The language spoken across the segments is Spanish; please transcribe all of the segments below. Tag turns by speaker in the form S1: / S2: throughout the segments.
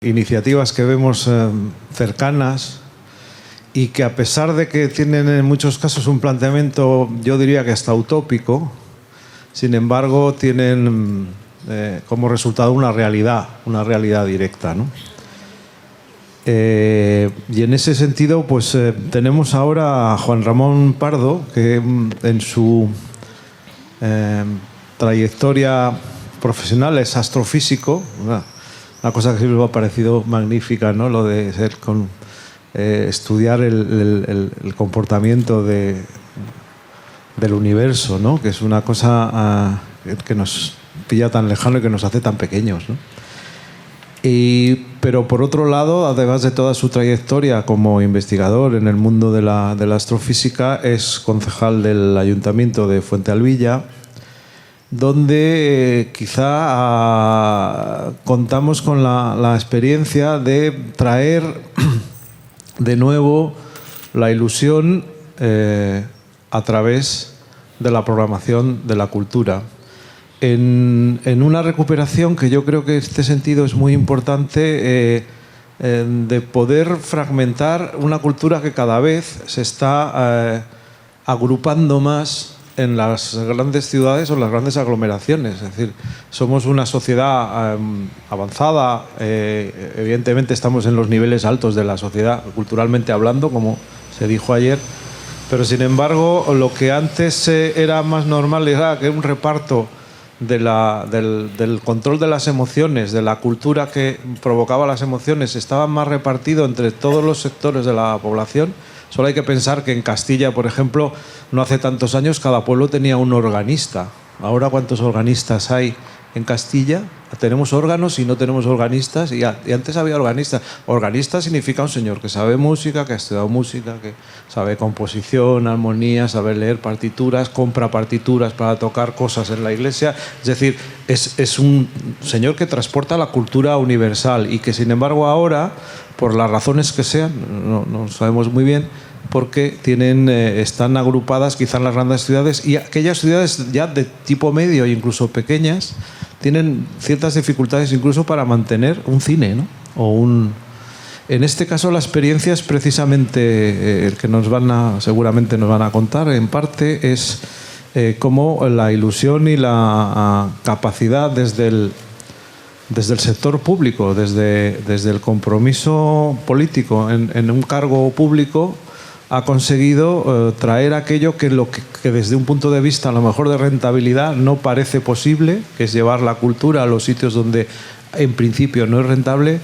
S1: iniciativas que vemos cercanas y que, a pesar de que tienen en muchos casos un planteamiento, yo diría que hasta utópico, sin embargo tienen como resultado una realidad directa, ¿no? Y en ese sentido, pues tenemos ahora a Juan Ramón Pardo, que en su trayectoria profesional es astrofísico, una cosa que siempre me ha parecido magnífica, ¿no? Lo de ser estudiar el comportamiento del universo, ¿no? Que es una cosa que nos pilla tan lejano y que nos hace tan pequeños, ¿no? Pero por otro lado, además de toda su trayectoria como investigador en el mundo de la astrofísica, es concejal del Ayuntamiento de Fuentealbilla, donde quizá contamos con la experiencia de traer de nuevo la ilusión a través de la programación de la cultura. En una recuperación que yo creo que en este sentido es muy importante, de poder fragmentar una cultura que cada vez se está agrupando más en las grandes ciudades o en las grandes aglomeraciones. Es decir, somos una sociedad avanzada, evidentemente estamos en los niveles altos de la sociedad, culturalmente hablando, como se dijo ayer, pero sin embargo lo que antes era más normal era que un reparto del control de las emociones, de la cultura que provocaba las emociones, estaba más repartido entre todos los sectores de la población. Solo hay que pensar que en Castilla, por ejemplo, no hace tantos años cada pueblo tenía un organista. Ahora, ¿cuántos organistas hay en Castilla? Tenemos órganos y no tenemos organistas. Y antes había organistas. Organista significa un señor que sabe música, que ha estudiado música, que sabe composición, armonía, sabe leer partituras, compra partituras para tocar cosas en la iglesia. Es decir, es un señor que transporta la cultura universal y que, sin embargo, ahora, por las razones que sean, no sabemos muy bien, porque están agrupadas quizá en las grandes ciudades, y aquellas ciudades ya de tipo medio e incluso pequeñas tienen ciertas dificultades incluso para mantener un cine, ¿no? En este caso la experiencia es precisamente el que seguramente nos van a contar en parte, es cómo la ilusión y la capacidad desde el sector público, desde el compromiso político en un cargo público, ha conseguido traer aquello que desde un punto de vista a lo mejor de rentabilidad no parece posible, que es llevar la cultura a los sitios donde en principio no es rentable,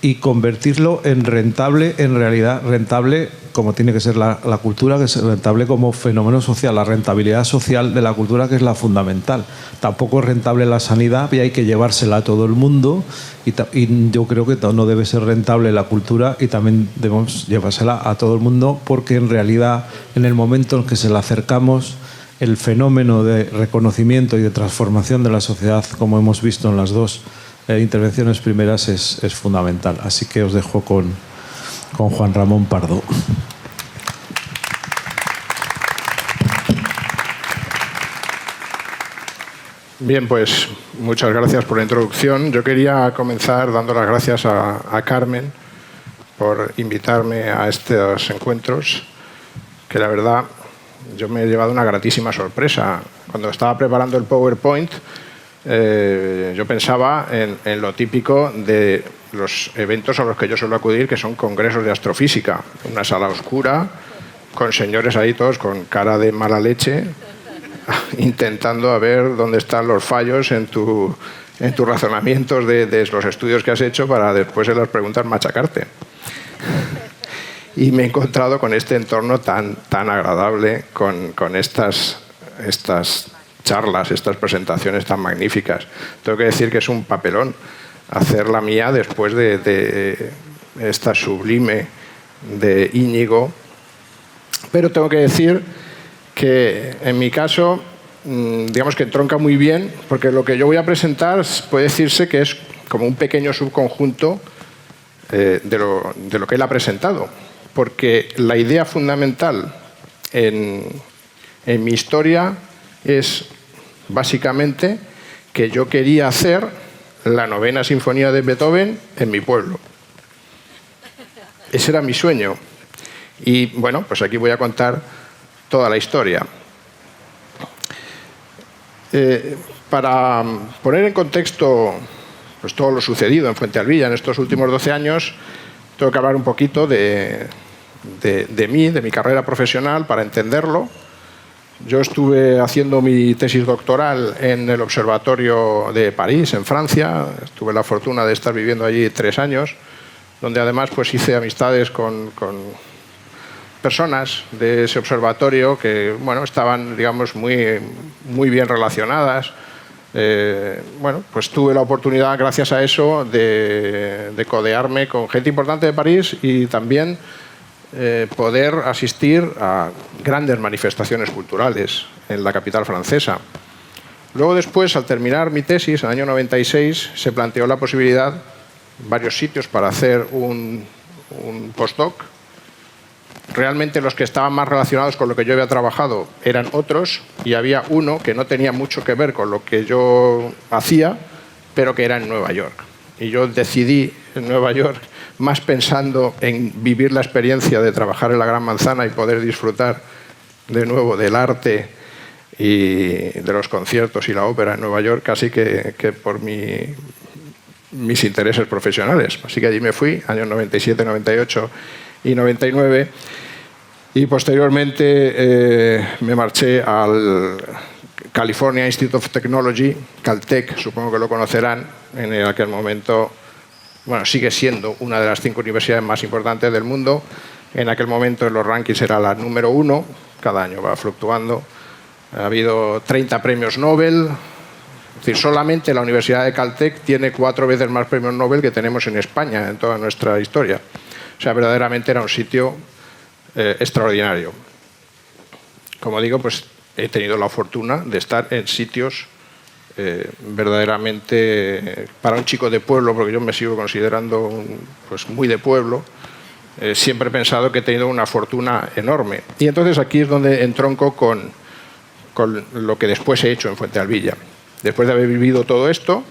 S1: y convertirlo en rentable, en realidad rentable como tiene que ser la cultura, que es rentable como fenómeno social, la rentabilidad social de la cultura, que es la fundamental. Tampoco es rentable la sanidad y hay que llevársela a todo el mundo, y yo creo que no debe ser rentable la cultura y también debemos llevársela a todo el mundo, porque en realidad en el momento en que se la acercamos, el fenómeno de reconocimiento y de transformación de la sociedad, como hemos visto en las dos intervenciones primeras, es fundamental. Así que os dejo con Juan Ramón Pardo.
S2: Bien, pues muchas gracias por la introducción. Yo quería comenzar dando las gracias a Carmen por invitarme a estos encuentros, que la verdad yo me he llevado una gratísima sorpresa. Cuando estaba preparando el PowerPoint, yo pensaba en lo típico de los eventos a los que yo suelo acudir, que son congresos de astrofísica. Una sala oscura, con señores ahí todos con cara de mala leche, intentando a ver dónde están los fallos en tus razonamientos de los estudios que has hecho, para después en las preguntas machacarte. Y me he encontrado con este entorno tan agradable, con estas charlas, estas presentaciones tan magníficas. Tengo que decir que es un papelón hacer la mía después de esta sublime de Íñigo, pero tengo que decir que en mi caso, digamos que entronca muy bien, porque lo que yo voy a presentar puede decirse que es como un pequeño subconjunto de lo que él ha presentado, porque la idea fundamental en mi historia es básicamente que yo quería hacer la 9ª Sinfonía de Beethoven en mi pueblo. Ese era mi sueño. Y bueno, pues aquí voy a contar toda la historia. Para poner en contexto pues, todo lo sucedido en Fuentealbilla en estos últimos 12 años, tengo que hablar un poquito de mí, de mi carrera profesional, para entenderlo. Yo estuve haciendo mi tesis doctoral en el Observatorio de París, en Francia. Tuve la fortuna de estar viviendo allí 3 años, donde además pues, hice amistades con personas de ese observatorio que bueno, estaban digamos, muy bien relacionadas. Bueno, pues tuve la oportunidad, gracias a eso, de codearme con gente importante de París y también poder asistir a grandes manifestaciones culturales en la capital francesa. Luego después, al terminar mi tesis, en el año 96, se planteó la posibilidad, varios sitios para hacer un postdoc. Realmente los que estaban más relacionados con lo que yo había trabajado eran otros y había uno que no tenía mucho que ver con lo que yo hacía, pero que era en Nueva York. Y yo decidí en Nueva York más pensando en vivir la experiencia de trabajar en la Gran Manzana y poder disfrutar de nuevo del arte y de los conciertos y la ópera en Nueva York, casi que por mis intereses profesionales. Así que allí me fui, años 97, 98 y 99, y posteriormente me marché al California Institute of Technology, Caltech, supongo que lo conocerán, en aquel momento, bueno, sigue siendo una de las 5 universidades más importantes del mundo. En aquel momento en los rankings era la número 1, cada año va fluctuando. Ha habido 30 premios Nobel, es decir, solamente la Universidad de Caltech tiene 4 veces más premios Nobel que tenemos en España en toda nuestra historia. O sea, verdaderamente era un sitio extraordinario. Como digo, pues he tenido la fortuna de estar en sitios verdaderamente, para un chico de pueblo, porque yo me sigo considerando pues muy de pueblo, siempre he pensado que he tenido una fortuna enorme. Y entonces aquí es donde entronco con lo que después he hecho en Fuentealbilla. Después de haber vivido todo esto,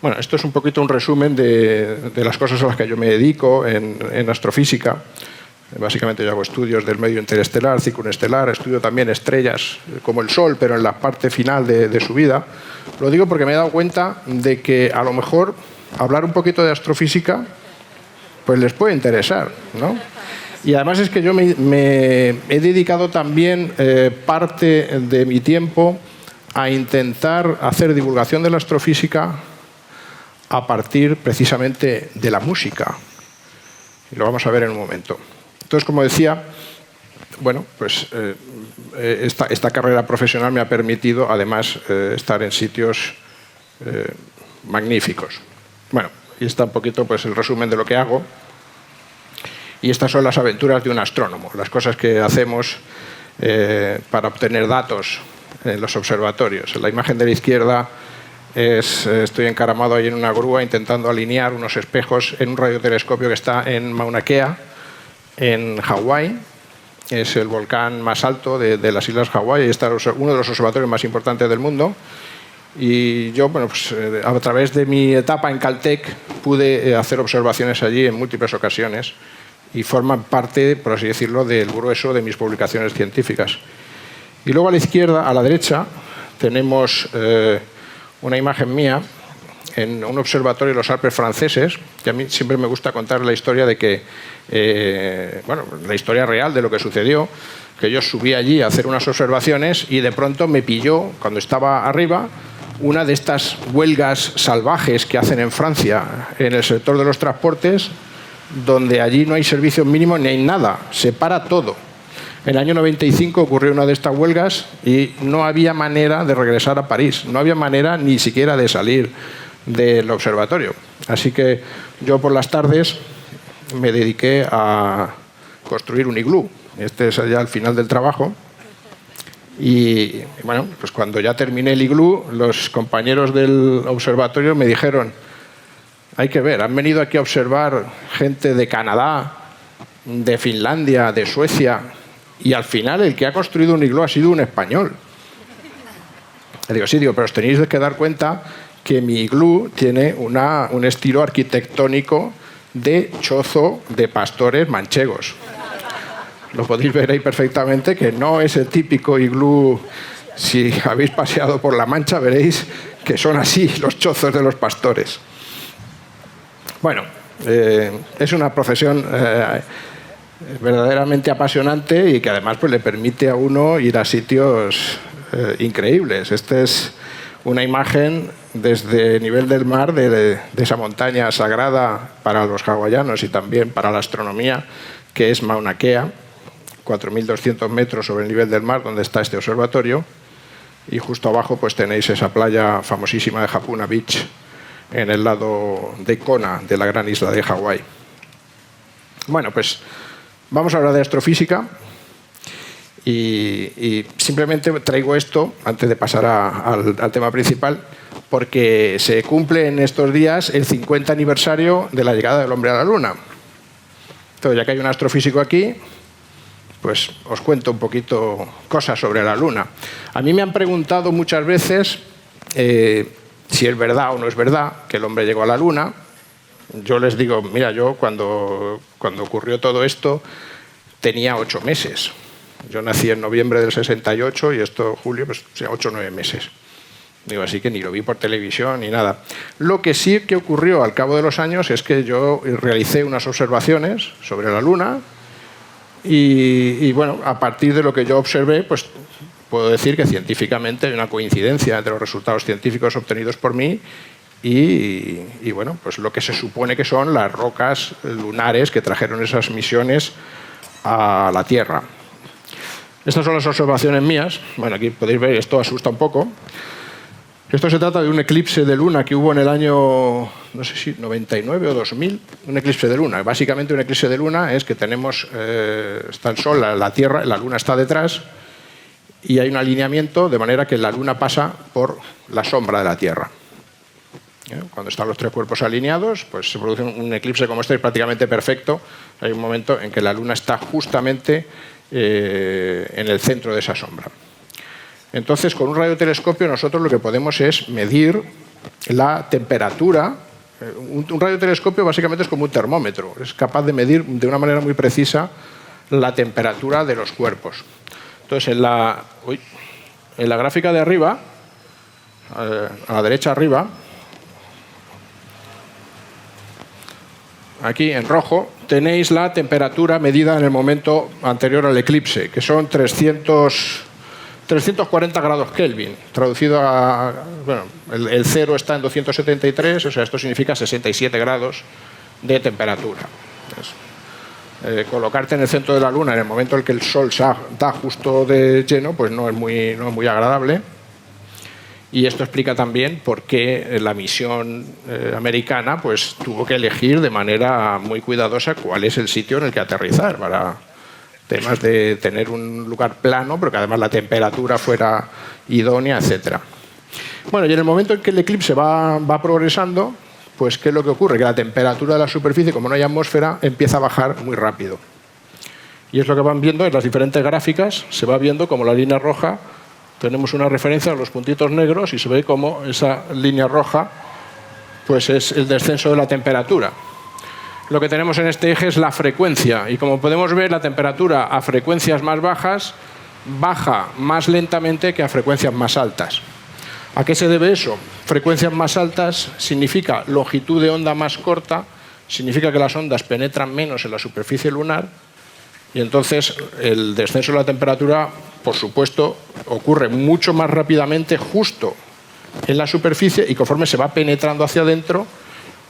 S2: bueno, esto es un poquito un resumen de las cosas a las que yo me dedico en astrofísica. Básicamente yo hago estudios del medio interestelar, circunestelar, estudio también estrellas como el Sol, pero en la parte final de su vida. Lo digo porque me he dado cuenta de que a lo mejor hablar un poquito de astrofísica pues les puede interesar, ¿no? Y además es que yo me he dedicado también parte de mi tiempo a intentar hacer divulgación de la astrofísica a partir precisamente de la música. Y lo vamos a ver en un momento. Entonces, como decía, bueno, pues esta carrera profesional me ha permitido además estar en sitios magníficos. Bueno, y está un poquito pues, el resumen de lo que hago. Y estas son las aventuras de un astrónomo, las cosas que hacemos para obtener datos en los observatorios. En la imagen de la izquierda estoy encaramado ahí en una grúa intentando alinear unos espejos en un radiotelescopio que está en Mauna Kea, en Hawái. Es el volcán más alto de las Islas Hawái y está uno de los observatorios más importantes del mundo. Y yo, bueno, pues, a través de mi etapa en Caltech pude hacer observaciones allí en múltiples ocasiones y forman parte, por así decirlo, del grueso de mis publicaciones científicas. Y luego a la izquierda, a la derecha, tenemos una imagen mía en un observatorio de los Alpes franceses, que a mí siempre me gusta contar la historia de que, bueno, la historia real de lo que sucedió, que yo subí allí a hacer unas observaciones y de pronto me pilló, cuando estaba arriba, una de estas huelgas salvajes que hacen en Francia en el sector de los transportes, donde allí no hay servicios mínimos ni hay nada, se para todo. En el año 95 ocurrió una de estas huelgas y no había manera de regresar a París, no había manera ni siquiera de salir del observatorio. Así que yo por las tardes me dediqué a construir un iglú. Este es ya al final del trabajo. Y bueno, pues cuando ya terminé el iglú, los compañeros del observatorio me dijeron: hay que ver, han venido aquí a observar gente de Canadá, de Finlandia, de Suecia, y al final el que ha construido un iglú ha sido un español. Le digo, sí, pero os tenéis que dar cuenta que mi iglú tiene un estilo arquitectónico de chozo de pastores manchegos. Lo podéis ver ahí perfectamente, que no es el típico iglú. Si habéis paseado por La Mancha veréis que son así los chozos de los pastores. Bueno, es una profesión verdaderamente apasionante y que además pues, le permite a uno ir a sitios increíbles. Esta es una imagen desde el nivel del mar de esa montaña sagrada para los hawaianos y también para la astronomía, que es Mauna Kea, 4.200 metros sobre el nivel del mar, donde está este observatorio. Y justo abajo pues, tenéis esa playa famosísima de Hapuna Beach, en el lado de Kona, de la gran isla de Hawái. Bueno, pues vamos a hablar de astrofísica. Y simplemente traigo esto, antes de pasar al tema principal, porque se cumple en estos días el 50 aniversario de la llegada del hombre a la Luna. Entonces, ya que hay un astrofísico aquí, pues os cuento un poquito cosas sobre la Luna. A mí me han preguntado muchas veces si es verdad o no es verdad que el hombre llegó a la Luna. Yo les digo, mira, yo cuando ocurrió todo esto tenía 8 meses. Yo nací en noviembre del 68 y esto, julio, pues 8 o 9 meses. Digo, así que ni lo vi por televisión ni nada. Lo que sí que ocurrió al cabo de los años es que yo realicé unas observaciones sobre la Luna y bueno, a partir de lo que yo observé, pues puedo decir que científicamente hay una coincidencia entre los resultados científicos obtenidos por mí y bueno, pues lo que se supone que son las rocas lunares que trajeron esas misiones a la Tierra. Estas son las observaciones mías. Bueno, aquí podéis ver, esto asusta un poco. Esto se trata de un eclipse de luna que hubo en el año, no sé si 99 o 2000, un eclipse de luna. Básicamente un eclipse de luna es que tenemos, está el Sol, la Tierra, la Luna está detrás y hay un alineamiento de manera que la Luna pasa por la sombra de la Tierra. Cuando están los tres cuerpos alineados, pues se produce un eclipse como este, es prácticamente perfecto. Hay un momento en que la Luna está justamente en el centro de esa sombra. Entonces, con un radiotelescopio nosotros lo que podemos es medir la temperatura. Un radiotelescopio básicamente es como un termómetro, es capaz de medir de una manera muy precisa la temperatura de los cuerpos. Entonces, en la gráfica de arriba, a la derecha arriba, aquí en rojo, tenéis la temperatura medida en el momento anterior al eclipse, que son 340 grados Kelvin. Traducido a... Bueno, el cero está en 273, o sea, esto significa 67 grados de temperatura. Entonces, colocarte en el centro de la Luna en el momento en que el Sol se da justo de lleno, pues no es muy agradable. Y esto explica también por qué la misión americana pues, tuvo que elegir de manera muy cuidadosa cuál es el sitio en el que aterrizar, para temas de tener un lugar plano, pero que además la temperatura fuera idónea, etc. Bueno, y en el momento en que el eclipse va progresando, pues ¿qué es lo que ocurre? Que la temperatura de la superficie, como no hay atmósfera, empieza a bajar muy rápido. Y es lo que van viendo en las diferentes gráficas, se va viendo como la línea roja. Tenemos una referencia a los puntitos negros y se ve como esa línea roja pues es el descenso de la temperatura. Lo que tenemos en este eje es la frecuencia y como podemos ver la temperatura a frecuencias más bajas baja más lentamente que a frecuencias más altas. ¿A qué se debe eso? Frecuencias más altas significa longitud de onda más corta, significa que las ondas penetran menos en la superficie lunar y entonces el descenso de la temperatura, por supuesto, ocurre mucho más rápidamente justo en la superficie y conforme se va penetrando hacia adentro,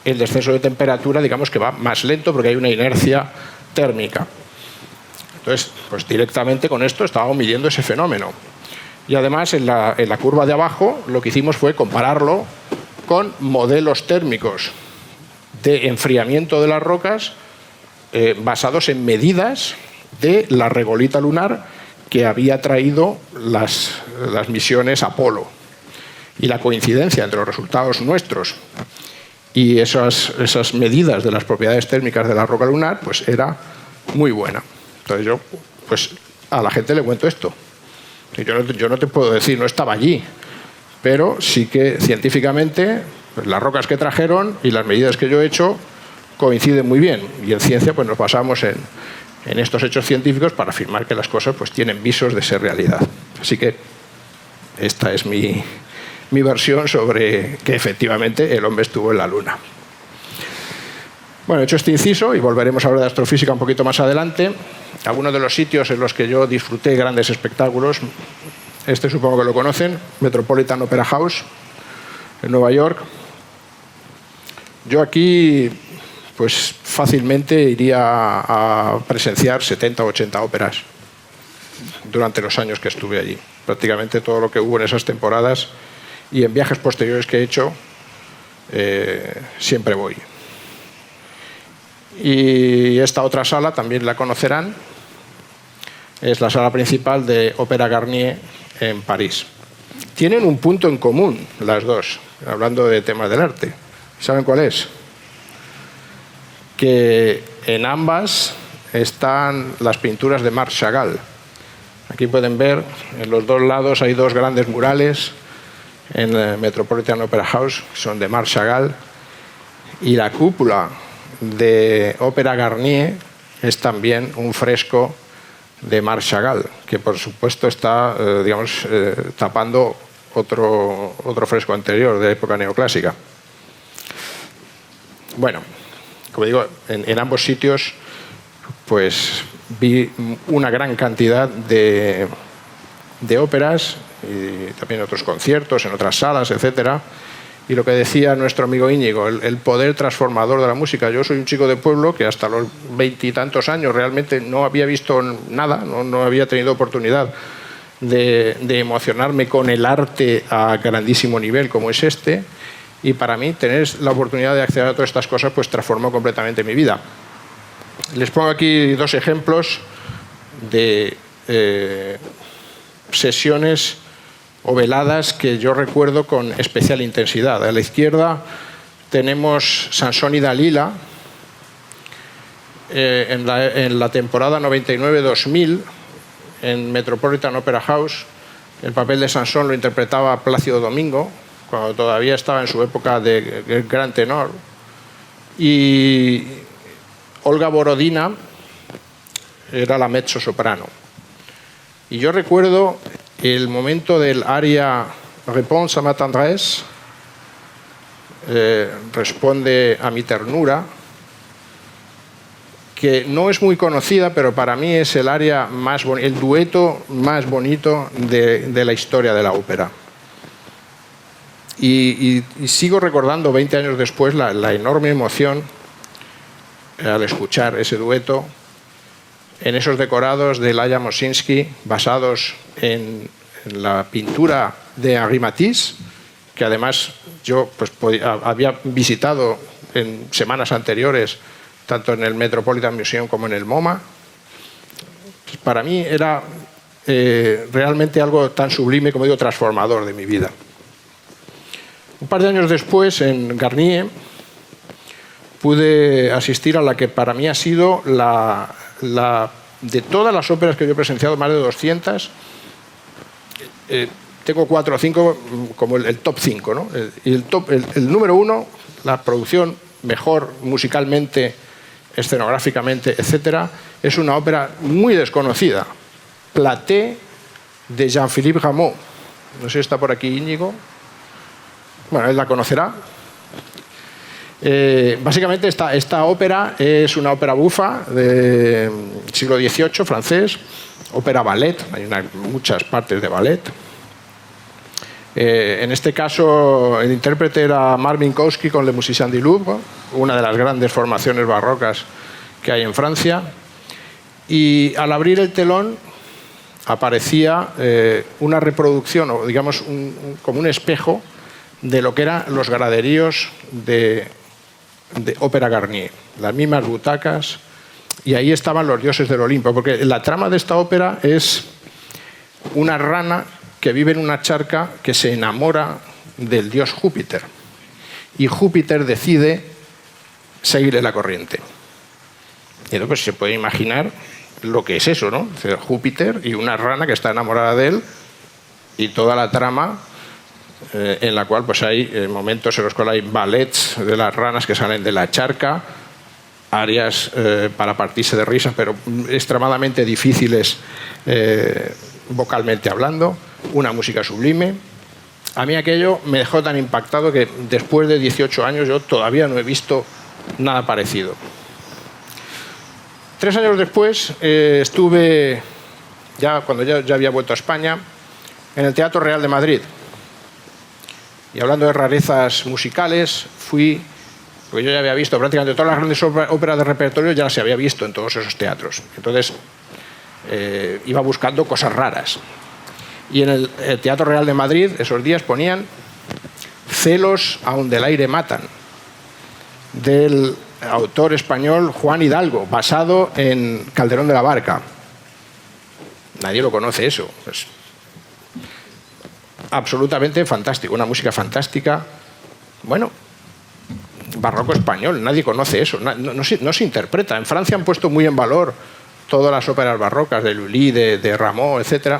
S2: el descenso de temperatura, digamos que va más lento porque hay una inercia térmica. Entonces, pues directamente con esto estábamos midiendo ese fenómeno. Y además, en la curva de abajo, lo que hicimos fue compararlo con modelos térmicos de enfriamiento de las rocas basados en medidas de la regolita lunar que había traído las misiones Apolo. Y la coincidencia entre los resultados nuestros y esas medidas de las propiedades térmicas de la roca lunar pues era muy buena. Entonces yo pues a la gente le cuento esto. Yo no te puedo decir, no estaba allí, pero sí que científicamente pues, las rocas que trajeron y las medidas que yo he hecho coinciden muy bien. Y en ciencia pues, nos basamos en estos hechos científicos para afirmar que las cosas pues, tienen visos de ser realidad. Así que esta es mi versión sobre que efectivamente el hombre estuvo en la Luna. Bueno, hecho este inciso, y volveremos a hablar de astrofísica un poquito más adelante, algunos de los sitios en los que yo disfruté grandes espectáculos, este supongo que lo conocen, Metropolitan Opera House, en Nueva York. Yo aquí, pues fácilmente iría a presenciar 70 o 80 óperas durante los años que estuve allí. Prácticamente todo lo que hubo en esas temporadas y en viajes posteriores que he hecho, siempre voy. Y esta otra sala también la conocerán, es la sala principal de Ópera Garnier en París. Tienen un punto en común las dos, hablando de temas del arte. ¿Saben cuál es? Que en ambas están las pinturas de Marc Chagall. Aquí pueden ver, en los dos lados hay dos grandes murales en el Metropolitan Opera House, que son de Marc Chagall, y la cúpula de Ópera Garnier es también un fresco de Marc Chagall, que por supuesto está tapando otro fresco anterior de época neoclásica. Bueno, como digo, en ambos sitios pues vi una gran cantidad de óperas y también otros conciertos en otras salas, etcétera. Y lo que decía nuestro amigo Íñigo, el poder transformador de la música. Yo soy un chico de pueblo que hasta los 20 y tantos años realmente no había visto nada, no había tenido oportunidad de emocionarme con el arte a grandísimo nivel como es este. Y para mí tener la oportunidad de acceder a todas estas cosas pues transformó completamente mi vida. Les pongo aquí dos ejemplos de sesiones o veladas que yo recuerdo con especial intensidad. A la izquierda tenemos Sansón y Dalila en la temporada 99-2000 en Metropolitan Opera House. El papel de Sansón lo interpretaba Plácido Domingo, cuando todavía estaba en su época de gran tenor. Y Olga Borodina era la mezzosoprano. Y yo recuerdo el momento del aria Réponse à ma tendresse, responde a mi ternura, que no es muy conocida, pero para mí es el aria más el dueto más bonito de la historia de la ópera. Y sigo recordando 20 años después la enorme emoción al escuchar ese dueto en esos decorados de Laya Moshinsky basados en la pintura de Henri Matisse, que además yo pues, había visitado en semanas anteriores tanto en el Metropolitan Museum como en el MoMA. Pues para mí era realmente algo tan sublime, como digo, transformador de mi vida. Un par de años después, en Garnier, pude asistir a la que para mí ha sido de todas las óperas que yo he presenciado, más de 200, tengo 4 o 5 como el top 5, ¿no? Y el número 1, la producción mejor musicalmente, escenográficamente, etcétera, es una ópera muy desconocida, Platée de Jean-Philippe Rameau. No sé si está por aquí Íñigo. Bueno, él la conocerá. Básicamente esta ópera es una ópera bufa del siglo XVIII, francés, ópera ballet, hay muchas partes de ballet. En este caso el intérprete era Marc Minkowski con Le Musiciens du Louvre, una de las grandes formaciones barrocas que hay en Francia, y al abrir el telón aparecía una reproducción, o digamos como un espejo de lo que eran los graderíos de Ópera Garnier, las mismas butacas, y ahí estaban los dioses del Olimpo, porque la trama de esta ópera es una rana que vive en una charca que se enamora del dios Júpiter, y Júpiter decide seguirle la corriente. Y entonces pues, se puede imaginar lo que es eso, ¿no? Júpiter y una rana que está enamorada de él, y toda la trama en la cual pues hay momentos en los cuales hay ballets de las ranas que salen de la charca, arias para partirse de risas, pero extremadamente difíciles vocalmente hablando, una música sublime. A mí aquello me dejó tan impactado que después de 18 años yo todavía no he visto nada parecido. 3 años después estuve, cuando ya había vuelto a España, en el Teatro Real de Madrid. Y hablando de rarezas musicales, porque yo ya había visto prácticamente todas las grandes óperas de repertorio, ya las había visto en todos esos teatros. Entonces iba buscando cosas raras. Y en el Teatro Real de Madrid esos días ponían Celos aun del aire matan, del autor español Juan Hidalgo, basado en Calderón de la Barca. Nadie lo conoce eso. Pues, absolutamente fantástico, una música fantástica. Bueno, barroco español, nadie conoce eso, no se interpreta. En Francia han puesto muy en valor todas las óperas barrocas de Lully, de Rameau, etc.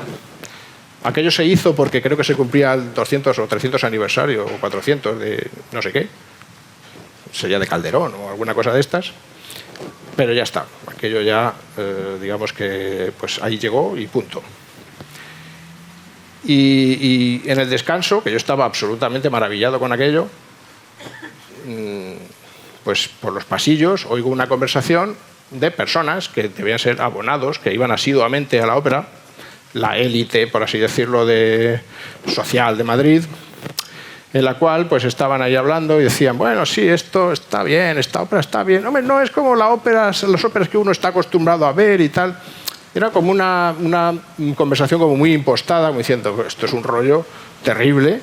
S2: Aquello se hizo porque creo que se cumplía el 200 o 300 aniversario, o 400 de no sé qué, sería de Calderón o alguna cosa de estas, pero ya está, aquello ya, digamos que pues ahí llegó y punto. Y en el descanso, que yo estaba absolutamente maravillado con aquello, pues por los pasillos oigo una conversación de personas que debían ser abonados, que iban asiduamente a la ópera, la élite, por así decirlo, social de Madrid, en la cual pues estaban ahí hablando y decían, bueno, sí, esto está bien, esta ópera está bien. Hombre, no es como las óperas que uno está acostumbrado a ver y tal. Era como una conversación como muy impostada, como diciendo, esto es un rollo terrible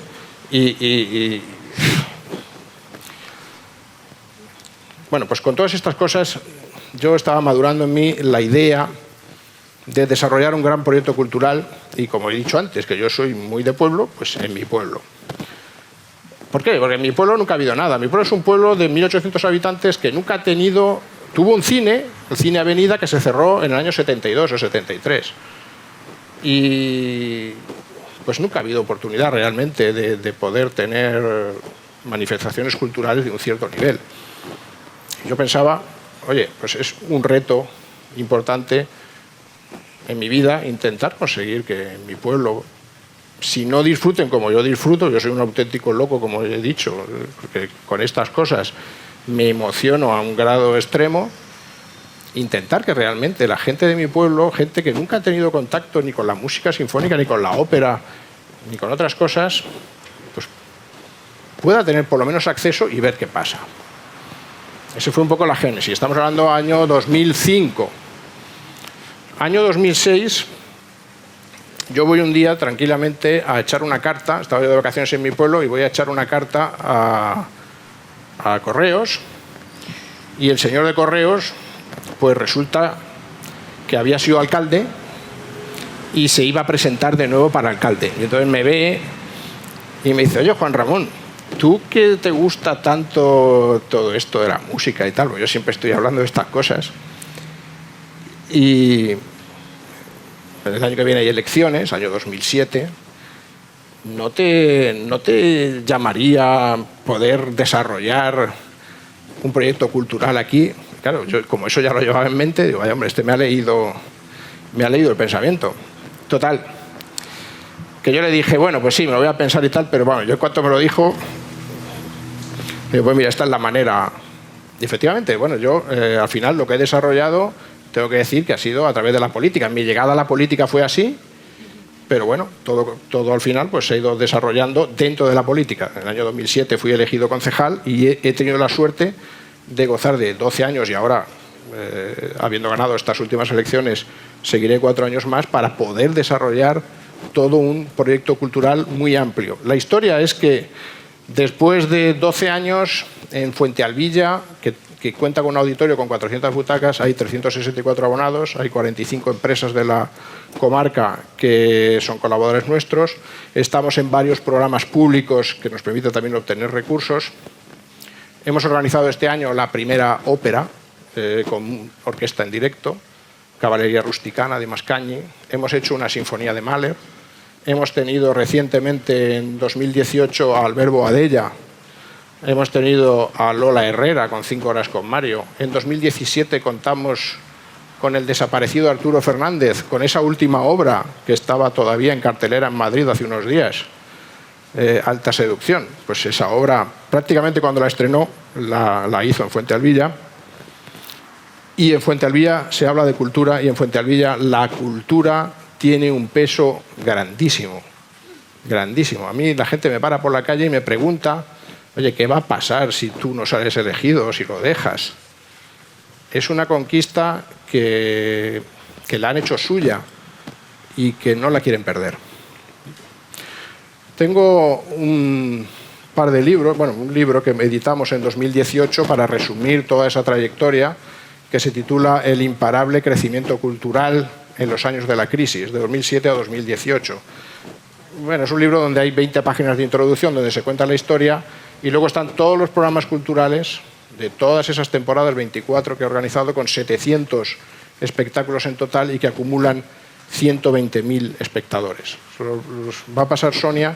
S2: y bueno, pues con todas estas cosas yo estaba madurando en mí la idea de desarrollar un gran proyecto cultural y, como he dicho antes, que yo soy muy de pueblo, pues en mi pueblo. ¿Por qué? Porque en mi pueblo nunca ha habido nada. Mi pueblo es un pueblo de 1.800 habitantes que nunca ha tenido... Tuvo un cine, el Cine Avenida, que se cerró en el año 72 o 73. Y pues nunca ha habido oportunidad realmente de poder tener manifestaciones culturales de un cierto nivel. Yo pensaba, oye, pues es un reto importante en mi vida intentar conseguir que en mi pueblo, si no disfruten como yo disfruto, yo soy un auténtico loco, como he dicho, porque con estas cosas me emociono a un grado extremo, intentar que realmente la gente de mi pueblo, gente que nunca ha tenido contacto ni con la música sinfónica, ni con la ópera, ni con otras cosas, pues pueda tener por lo menos acceso y ver qué pasa. Ese fue un poco la génesis. Estamos hablando del año 2005. Año 2006, yo voy un día tranquilamente a echar una carta, estaba yo de vacaciones en mi pueblo y voy a echar una carta a Correos, y el señor de Correos pues resulta que había sido alcalde y se iba a presentar de nuevo para alcalde. Y entonces me ve y me dice, oye, Juan Ramón, ¿tú que te gusta tanto todo esto de la música y tal? Porque yo siempre estoy hablando de estas cosas. Y el año que viene hay elecciones, año 2007. ¿No te llamaría poder desarrollar un proyecto cultural aquí? Claro, yo como eso ya lo llevaba en mente, digo, vaya hombre, me ha leído el pensamiento. Total, que yo le dije, bueno, pues sí, me lo voy a pensar y tal, pero bueno, yo en cuanto me lo dijo, digo, pues mira, esta es la manera. Y efectivamente, bueno, yo al final lo que he desarrollado, tengo que decir que ha sido a través de la política. Mi llegada a la política fue así, pero bueno, todo al final pues se ha ido desarrollando dentro de la política. En el año 2007 fui elegido concejal y he tenido la suerte de gozar de 12 años y ahora, habiendo ganado estas últimas elecciones, seguiré 4 años más para poder desarrollar todo un proyecto cultural muy amplio. La historia es que después de 12 años en Fuentealbilla, que cuenta con un auditorio con 400 butacas, hay 364 abonados, hay 45 empresas de la comarca que son colaboradores nuestros, estamos en varios programas públicos que nos permiten también obtener recursos. Hemos organizado este año la primera ópera con orquesta en directo, Caballería Rusticana de Mascagni. Hemos hecho una sinfonía de Mahler Hemos tenido recientemente, en 2018, a Albert Boadella. Hemos tenido a Lola Herrera con 5 horas con Mario. En 2017 contamos con el desaparecido Arturo Fernández, con esa última obra que estaba todavía en cartelera en Madrid hace unos días, Alta Seducción. Pues esa obra, prácticamente cuando la estrenó, la hizo en Fuentealbilla. Y en Fuentealbilla se habla de cultura, y en Fuentealbilla la cultura tiene un peso grandísimo, grandísimo. A mí la gente me para por la calle y me pregunta: oye, ¿qué va a pasar si tú no sales elegido o si lo dejas? Es una conquista que la han hecho suya y que no la quieren perder. Tengo un par de libros, bueno, un libro que editamos en 2018 para resumir toda esa trayectoria, que se titula El imparable crecimiento cultural en los años de la crisis, de 2007 a 2018. Bueno, es un libro donde hay 20 páginas de introducción donde se cuenta la historia, y luego están todos los programas culturales de todas esas temporadas, 24 que he organizado, con 700 espectáculos en total y que acumulan 120.000 espectadores. Los va a pasar Sonia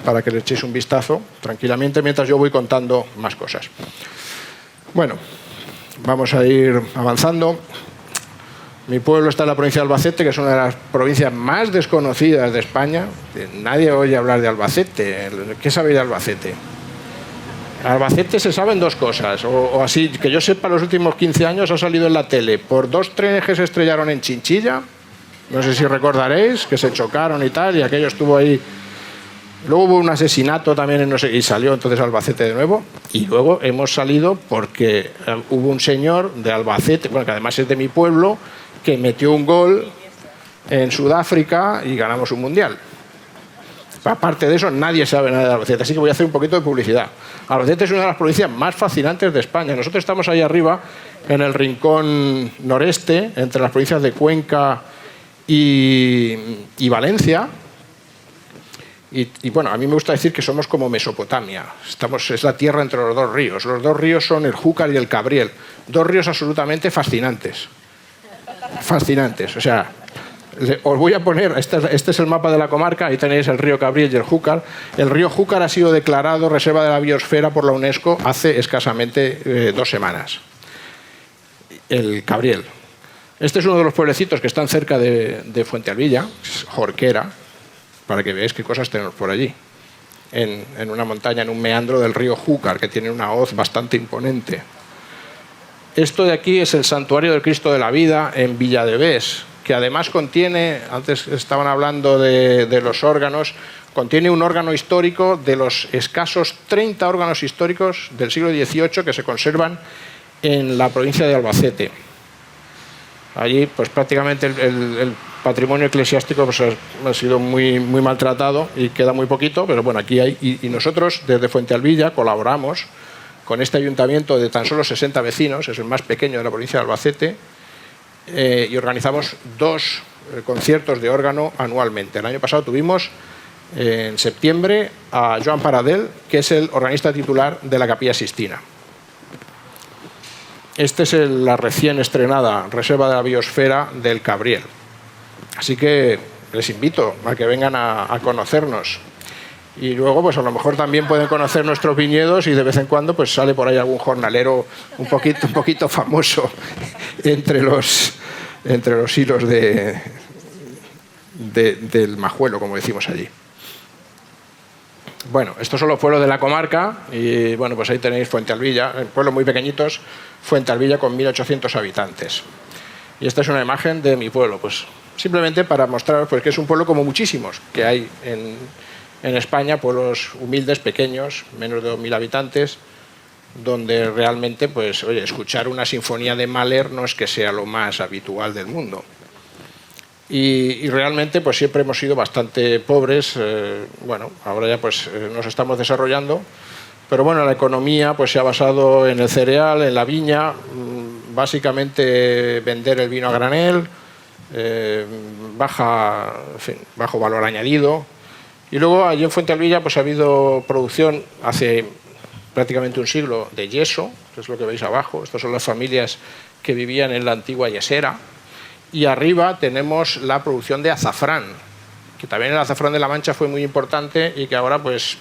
S2: para que le echéis un vistazo tranquilamente mientras yo voy contando más cosas. Bueno, vamos a ir avanzando. Mi pueblo está en la provincia de Albacete, que es una de las provincias más desconocidas de España. Nadie oye hablar de Albacete. ¿Qué sabéis de Albacete? Albacete se saben 2 cosas, o así, que yo sepa, los últimos 15 años ha salido en la tele por 2 trenes que se estrellaron en Chinchilla, no sé si recordaréis, que se chocaron y tal, y aquello estuvo ahí. Luego hubo un asesinato también, no sé, y salió entonces Albacete de nuevo, y luego hemos salido porque hubo un señor de Albacete, bueno, que además es de mi pueblo, que metió un gol en Sudáfrica y ganamos un mundial. Aparte de eso, nadie sabe nada de Albacete, así que voy a hacer un poquito de publicidad. Albacete es una de las provincias más fascinantes de España. Nosotros estamos ahí arriba, en el rincón noreste, entre las provincias de Cuenca y Valencia. Y bueno, a mí me gusta decir que somos como Mesopotamia. Es la tierra entre los 2 ríos. Los 2 ríos son el Júcar y el Cabriel. 2 ríos absolutamente fascinantes. Fascinantes. O sea, os voy a poner, este es el mapa de la comarca, ahí tenéis el río Cabriel y el Júcar. El río Júcar ha sido declarado Reserva de la Biosfera por la UNESCO hace escasamente 2 semanas. El Cabriel. Este es uno de los pueblecitos que están cerca de Fuentealbilla, Jorquera, para que veáis qué cosas tenemos por allí. En una montaña, en un meandro del río Júcar, que tiene una hoz bastante imponente. Esto de aquí es el Santuario del Cristo de la Vida en Villadevés, que además contiene, antes estaban hablando de los órganos, contiene un órgano histórico de los escasos 30 órganos históricos del siglo XVIII que se conservan en la provincia de Albacete. Allí, pues prácticamente el patrimonio eclesiástico pues, ha sido muy maltratado y queda muy poquito, pero bueno, aquí hay. Y nosotros desde Fuentealbilla colaboramos con este ayuntamiento de tan solo 60 vecinos, es el más pequeño de la provincia de Albacete, y organizamos 2 conciertos de órgano anualmente. El año pasado tuvimos en septiembre a Joan Paradel, que es el organista titular de la Capilla Sixtina. Esta es la recién estrenada Reserva de la Biosfera del Cabriel. Así que les invito a que vengan a conocernos. Y luego, pues a lo mejor también pueden conocer nuestros viñedos y de vez en cuando pues sale por ahí algún jornalero un poquito famoso entre los hilos del majuelo, como decimos allí. Bueno, estos son los pueblos de la comarca y bueno, pues ahí tenéis Fuentealbilla, pueblos muy pequeñitos, Fuentealbilla con 1.800 habitantes. Y esta es una imagen de mi pueblo, pues simplemente para mostraros pues, que es un pueblo como muchísimos que hay en España, pueblos humildes, pequeños, menos de 2.000 habitantes, donde realmente, pues, oye, escuchar una sinfonía de Mahler no es que sea lo más habitual del mundo. Y realmente, pues siempre hemos sido bastante pobres. Bueno, ahora ya pues nos estamos desarrollando, pero bueno, la economía pues se ha basado en el cereal, en la viña, básicamente vender el vino a granel, bajo valor añadido. Y luego allí en Fuentealbilla pues ha habido producción hace prácticamente un siglo de yeso, que es lo que veis abajo. Estas son las familias que vivían en la antigua yesera. Y arriba tenemos la producción de azafrán, que también el azafrán de la Mancha fue muy importante y que ahora pues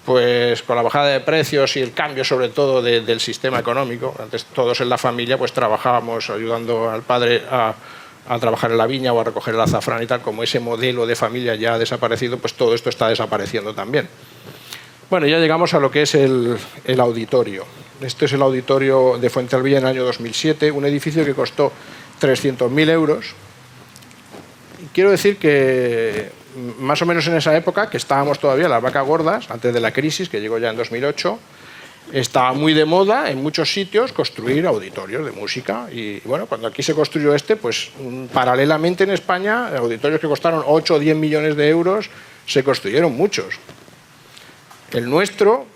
S2: con la bajada de precios y el cambio sobre todo del sistema económico, antes todos en la familia pues trabajábamos ayudando al padre a trabajar en la viña o a recoger el azafrán y tal, como ese modelo de familia ya ha desaparecido, pues todo esto está desapareciendo también. Bueno, ya llegamos a lo que es el auditorio. Este es el auditorio de Fuentealbilla en el año 2007, un edificio que costó 300.000 euros. Quiero decir que más o menos en esa época, que estábamos todavía en las vacas gordas, antes de la crisis, que llegó ya en 2008, estaba muy de moda en muchos sitios construir auditorios de música. Y bueno, cuando aquí se construyó pues paralelamente en España, auditorios que costaron 8 o 10 millones de euros, se construyeron muchos. El nuestro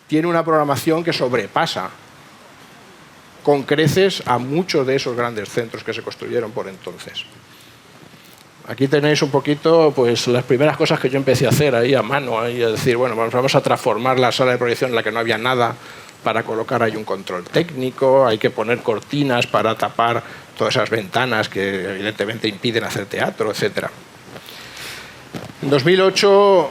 S2: tiene una programación que sobrepasa con creces a muchos de esos grandes centros que se construyeron por entonces. Aquí tenéis un poquito pues las primeras cosas que yo empecé a hacer ahí a mano, ahí a decir, bueno, vamos a transformar la sala de proyección en la que no había nada para colocar ahí un control técnico, hay que poner cortinas para tapar todas esas ventanas que evidentemente impiden hacer teatro, etc. En 2008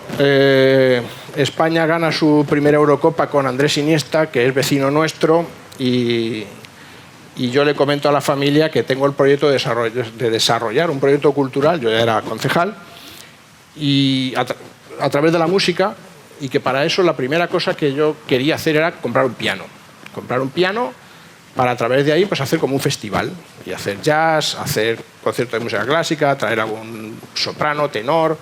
S2: España gana su primera Eurocopa con Andrés Iniesta, que es vecino nuestro, y yo le comento a la familia que tengo el proyecto de desarrollar un proyecto cultural, yo ya era concejal, y a través de la música, y que para eso la primera cosa que yo quería hacer era comprar un piano. Comprar un piano para a través de ahí pues hacer como un festival, y hacer jazz, hacer conciertos de música clásica, traer algún soprano, tenor,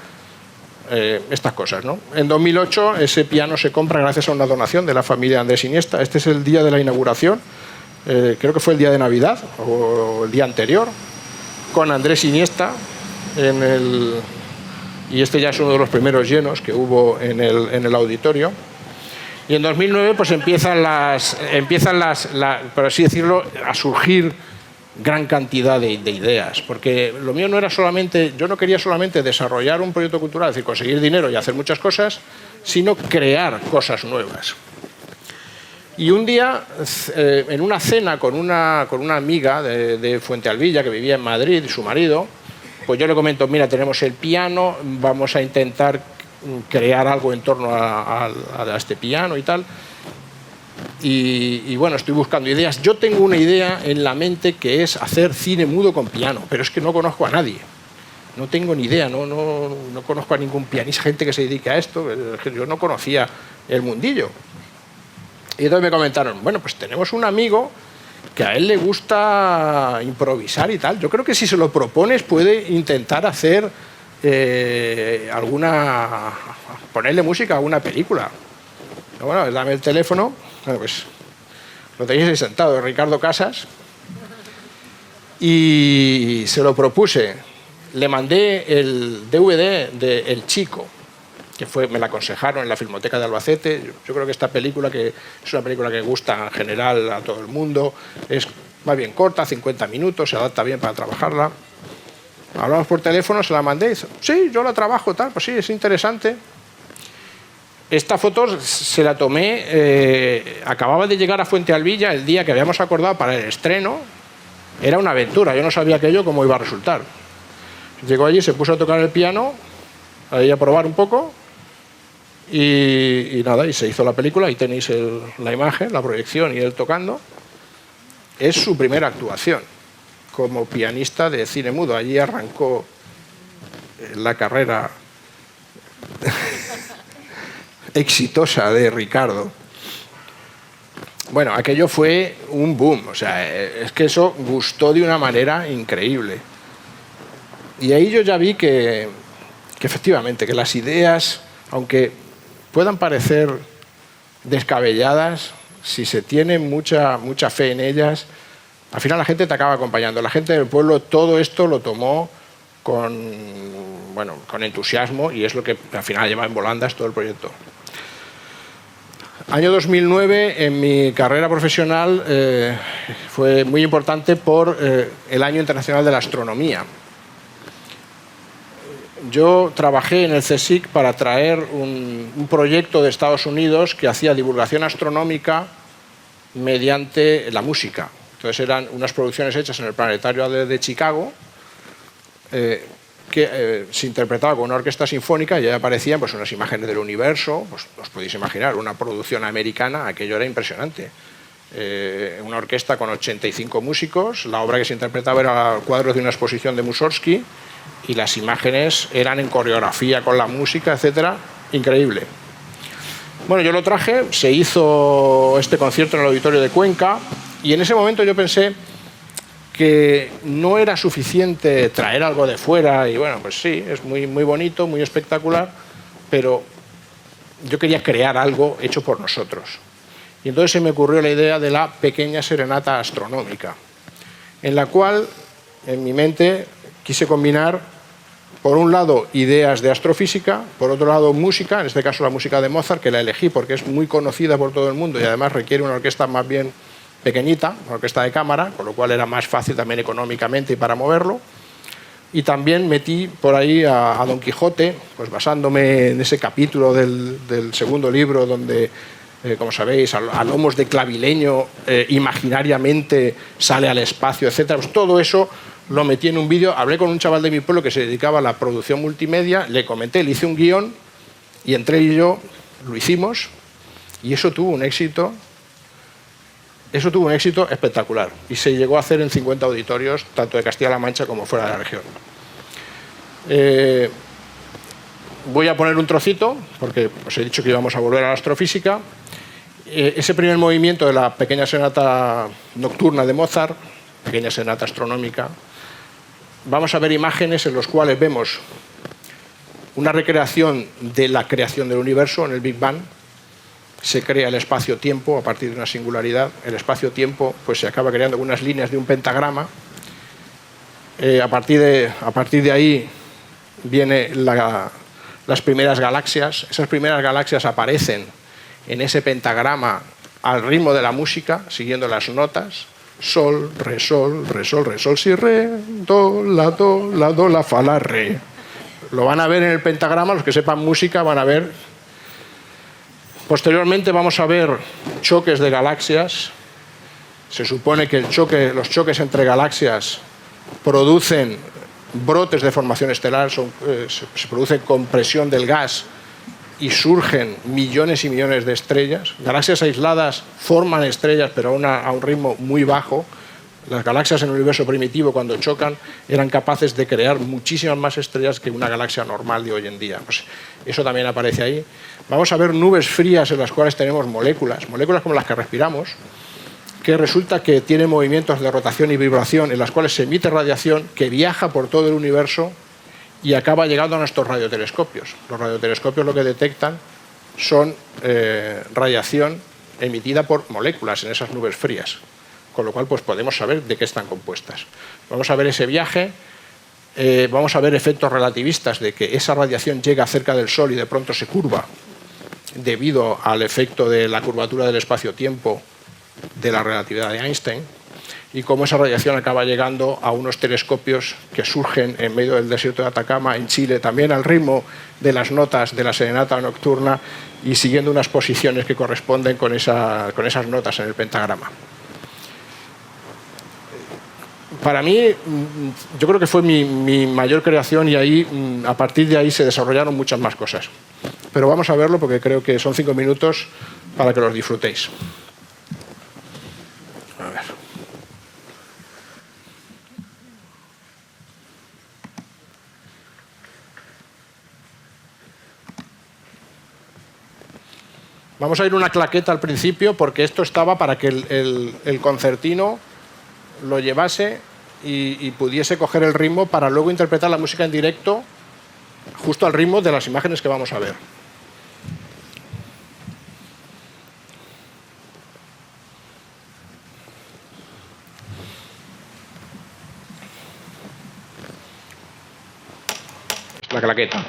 S2: estas cosas, ¿no? En 2008 ese piano se compra gracias a una donación de la familia Andrés Iniesta. Este es el día de la inauguración. Creo que fue el día de Navidad o el día anterior, con Andrés Iniesta y este ya es uno de los primeros llenos que hubo en el auditorio. Y en 2009 pues empiezan por así decirlo, a surgir gran cantidad de ideas, porque lo mío no era solamente, yo no quería solamente desarrollar un proyecto cultural, es decir, conseguir dinero y hacer muchas cosas, sino crear cosas nuevas. Y un día, en una cena con una amiga de Fuentealbilla que vivía en Madrid, y su marido, pues yo le comento, mira, tenemos el piano, vamos a intentar crear algo en torno a este piano y tal. Y bueno, estoy buscando ideas. Yo tengo una idea en la mente que es hacer cine mudo con piano, pero es que no conozco a nadie. No tengo ni idea, no conozco a ningún pianista, gente que se dedique a esto. Yo no conocía el mundillo. Y entonces me comentaron, bueno, pues tenemos un amigo que a él le gusta improvisar y tal. Yo creo que si se lo propones puede intentar hacer ponerle música a alguna película. Bueno, dame el teléfono. Bueno, pues lo tenéis ahí sentado, Ricardo Casas. Y se lo propuse. Le mandé el DVD de El Chico, que me la aconsejaron en la Filmoteca de Albacete. Yo creo que esta película, que es una película que gusta en general a todo el mundo, es más bien corta, 50 minutos, se adapta bien para trabajarla. Hablamos por teléfono, se la mandé y dice, sí, yo la trabajo, tal, pues sí, es interesante. Esta foto se la tomé, acababa de llegar a Fuentealbilla el día que habíamos acordado para el estreno. Era una aventura, yo no sabía aquello cómo iba a resultar. Llegó allí, se puso a tocar el piano, ahí a probar un poco, y nada, y se hizo la película. Ahí tenéis la imagen, la proyección y él tocando. Es su primera actuación como pianista de cine mudo. Allí arrancó la carrera exitosa de Ricardo. Bueno, aquello fue un boom, o sea, es que eso gustó de una manera increíble. Y ahí yo ya vi que efectivamente, que las ideas, aunque puedan parecer descabelladas, si se tiene mucha fe en ellas, al final la gente te acaba acompañando. La gente del pueblo todo esto lo tomó con entusiasmo, y es lo que al final lleva en volandas todo el proyecto. Año 2009, en mi carrera profesional, fue muy importante por el Año Internacional de la Astronomía. Yo trabajé en el CSIC para traer un proyecto de Estados Unidos que hacía divulgación astronómica mediante la música. Entonces eran unas producciones hechas en el Planetario de Chicago, que se interpretaba con una orquesta sinfónica y ahí aparecían pues, unas imágenes del universo. Pues, os podéis imaginar, una producción americana, aquello era impresionante. Una orquesta con 85 músicos, la obra que se interpretaba era cuadros de una exposición de Mussorgsky y las imágenes eran en coreografía con la música, etcétera, increíble. Bueno, yo lo traje, se hizo este concierto en el auditorio de Cuenca y en ese momento yo pensé que no era suficiente traer algo de fuera y bueno, pues sí, es muy, muy bonito, muy espectacular, pero yo quería crear algo hecho por nosotros. Y entonces se me ocurrió la idea de la pequeña serenata astronómica, en la cual en mi mente quise combinar, por un lado, ideas de astrofísica, por otro lado, música, en este caso la música de Mozart, que la elegí porque es muy conocida por todo el mundo y además requiere una orquesta más bien pequeñita, una orquesta de cámara, con lo cual era más fácil también económicamente y para moverlo. Y también metí por ahí a Don Quijote, pues basándome en ese capítulo del segundo libro donde, como sabéis, a lomos de clavileño imaginariamente sale al espacio, etc. Pues todo eso lo metí en un vídeo. Hablé con un chaval de mi pueblo que se dedicaba a la producción multimedia, le comenté, le hice un guión y entre él y yo lo hicimos y eso tuvo un éxito. Eso tuvo un éxito espectacular y se llegó a hacer en 50 auditorios, tanto de Castilla-La Mancha como fuera de la región. Voy a poner un trocito, porque os he dicho que íbamos a volver a la astrofísica. Ese primer movimiento de la pequeña sonata nocturna de Mozart, pequeña sonata astronómica, vamos a ver imágenes en las cuales vemos una recreación de la creación del universo en el Big Bang. Se crea el espacio-tiempo a partir de una singularidad. El espacio-tiempo pues, se acaba creando con unas líneas de un pentagrama. A partir de ahí vienen las primeras galaxias. Esas primeras galaxias aparecen en ese pentagrama al ritmo de la música, siguiendo las notas. Sol, re, sol, re, sol, re, sol, si, re, do, la, do, la, fa, la, re. Lo van a ver en el pentagrama, los que sepan música van a ver. Posteriormente vamos a ver choques de galaxias. Se supone que los choques entre galaxias producen brotes de formación estelar, se produce compresión del gas y surgen millones y millones de estrellas. Galaxias aisladas forman estrellas, pero a un ritmo muy bajo. Las galaxias en el universo primitivo, cuando chocan, eran capaces de crear muchísimas más estrellas que una galaxia normal de hoy en día. Pues eso también aparece ahí. Vamos a ver nubes frías en las cuales tenemos moléculas como las que respiramos, que resulta que tienen movimientos de rotación y vibración en las cuales se emite radiación que viaja por todo el universo y acaba llegando a nuestros radiotelescopios. Los radiotelescopios lo que detectan son radiación emitida por moléculas en esas nubes frías, con lo cual pues, podemos saber de qué están compuestas. Vamos a ver ese viaje, vamos a ver efectos relativistas de que esa radiación llega cerca del Sol y de pronto se curva debido al efecto de la curvatura del espacio-tiempo de la relatividad de Einstein, y cómo esa radiación acaba llegando a unos telescopios que surgen en medio del desierto de Atacama, en Chile, también al ritmo de las notas de la serenata nocturna y siguiendo unas posiciones que corresponden con esas notas en el pentagrama. Para mí, yo creo que fue mi mayor creación y ahí, a partir de ahí se desarrollaron muchas más cosas. Pero vamos a verlo porque creo que son 5 minutos para que los disfrutéis. A ver. Vamos a ir una claqueta al principio porque esto estaba para que el concertino lo llevase y pudiese coger el ritmo para luego interpretar la música en directo justo al ritmo de las imágenes que vamos a ver. La claqueta.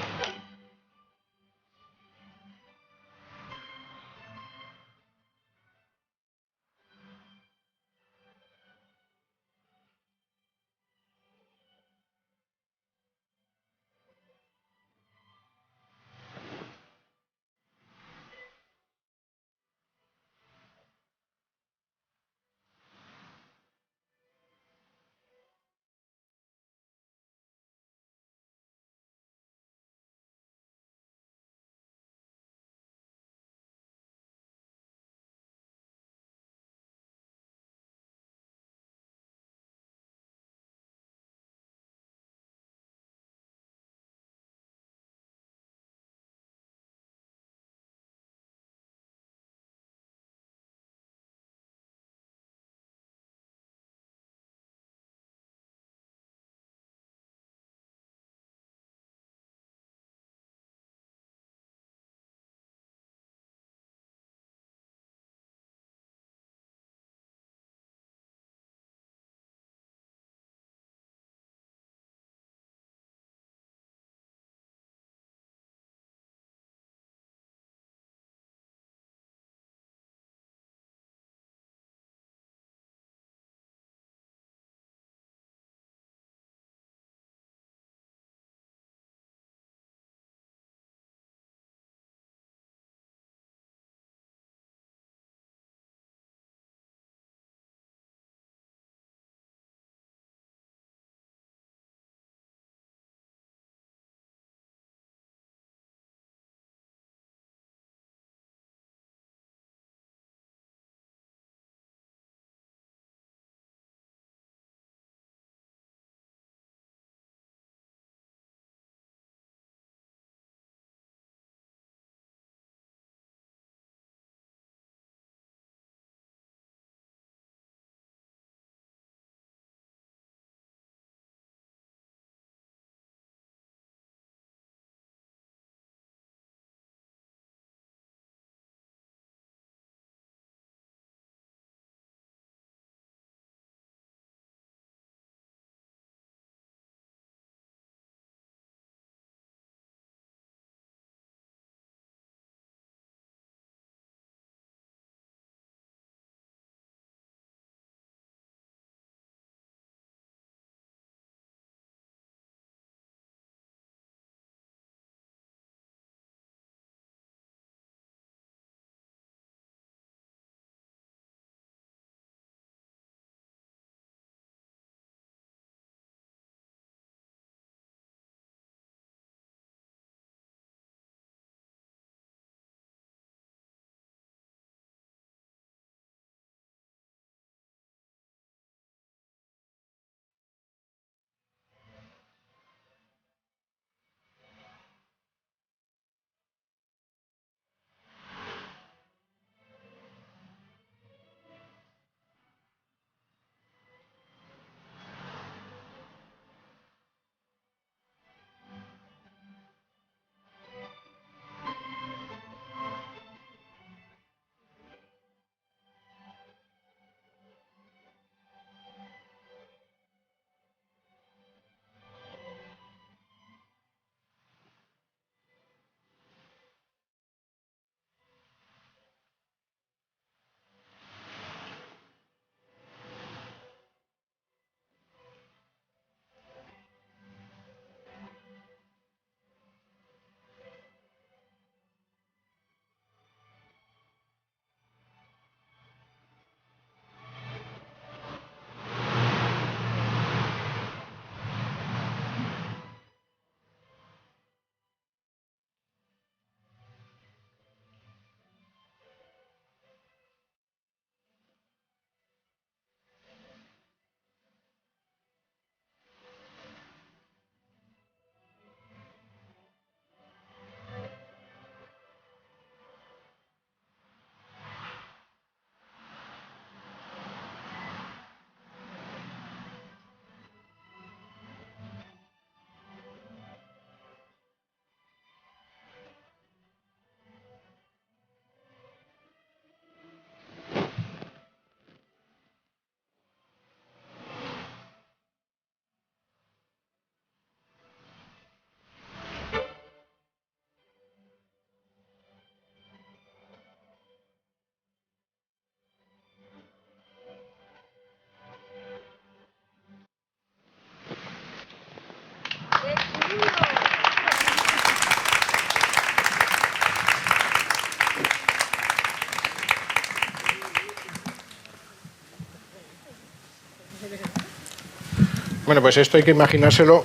S2: Bueno, pues esto hay que imaginárselo.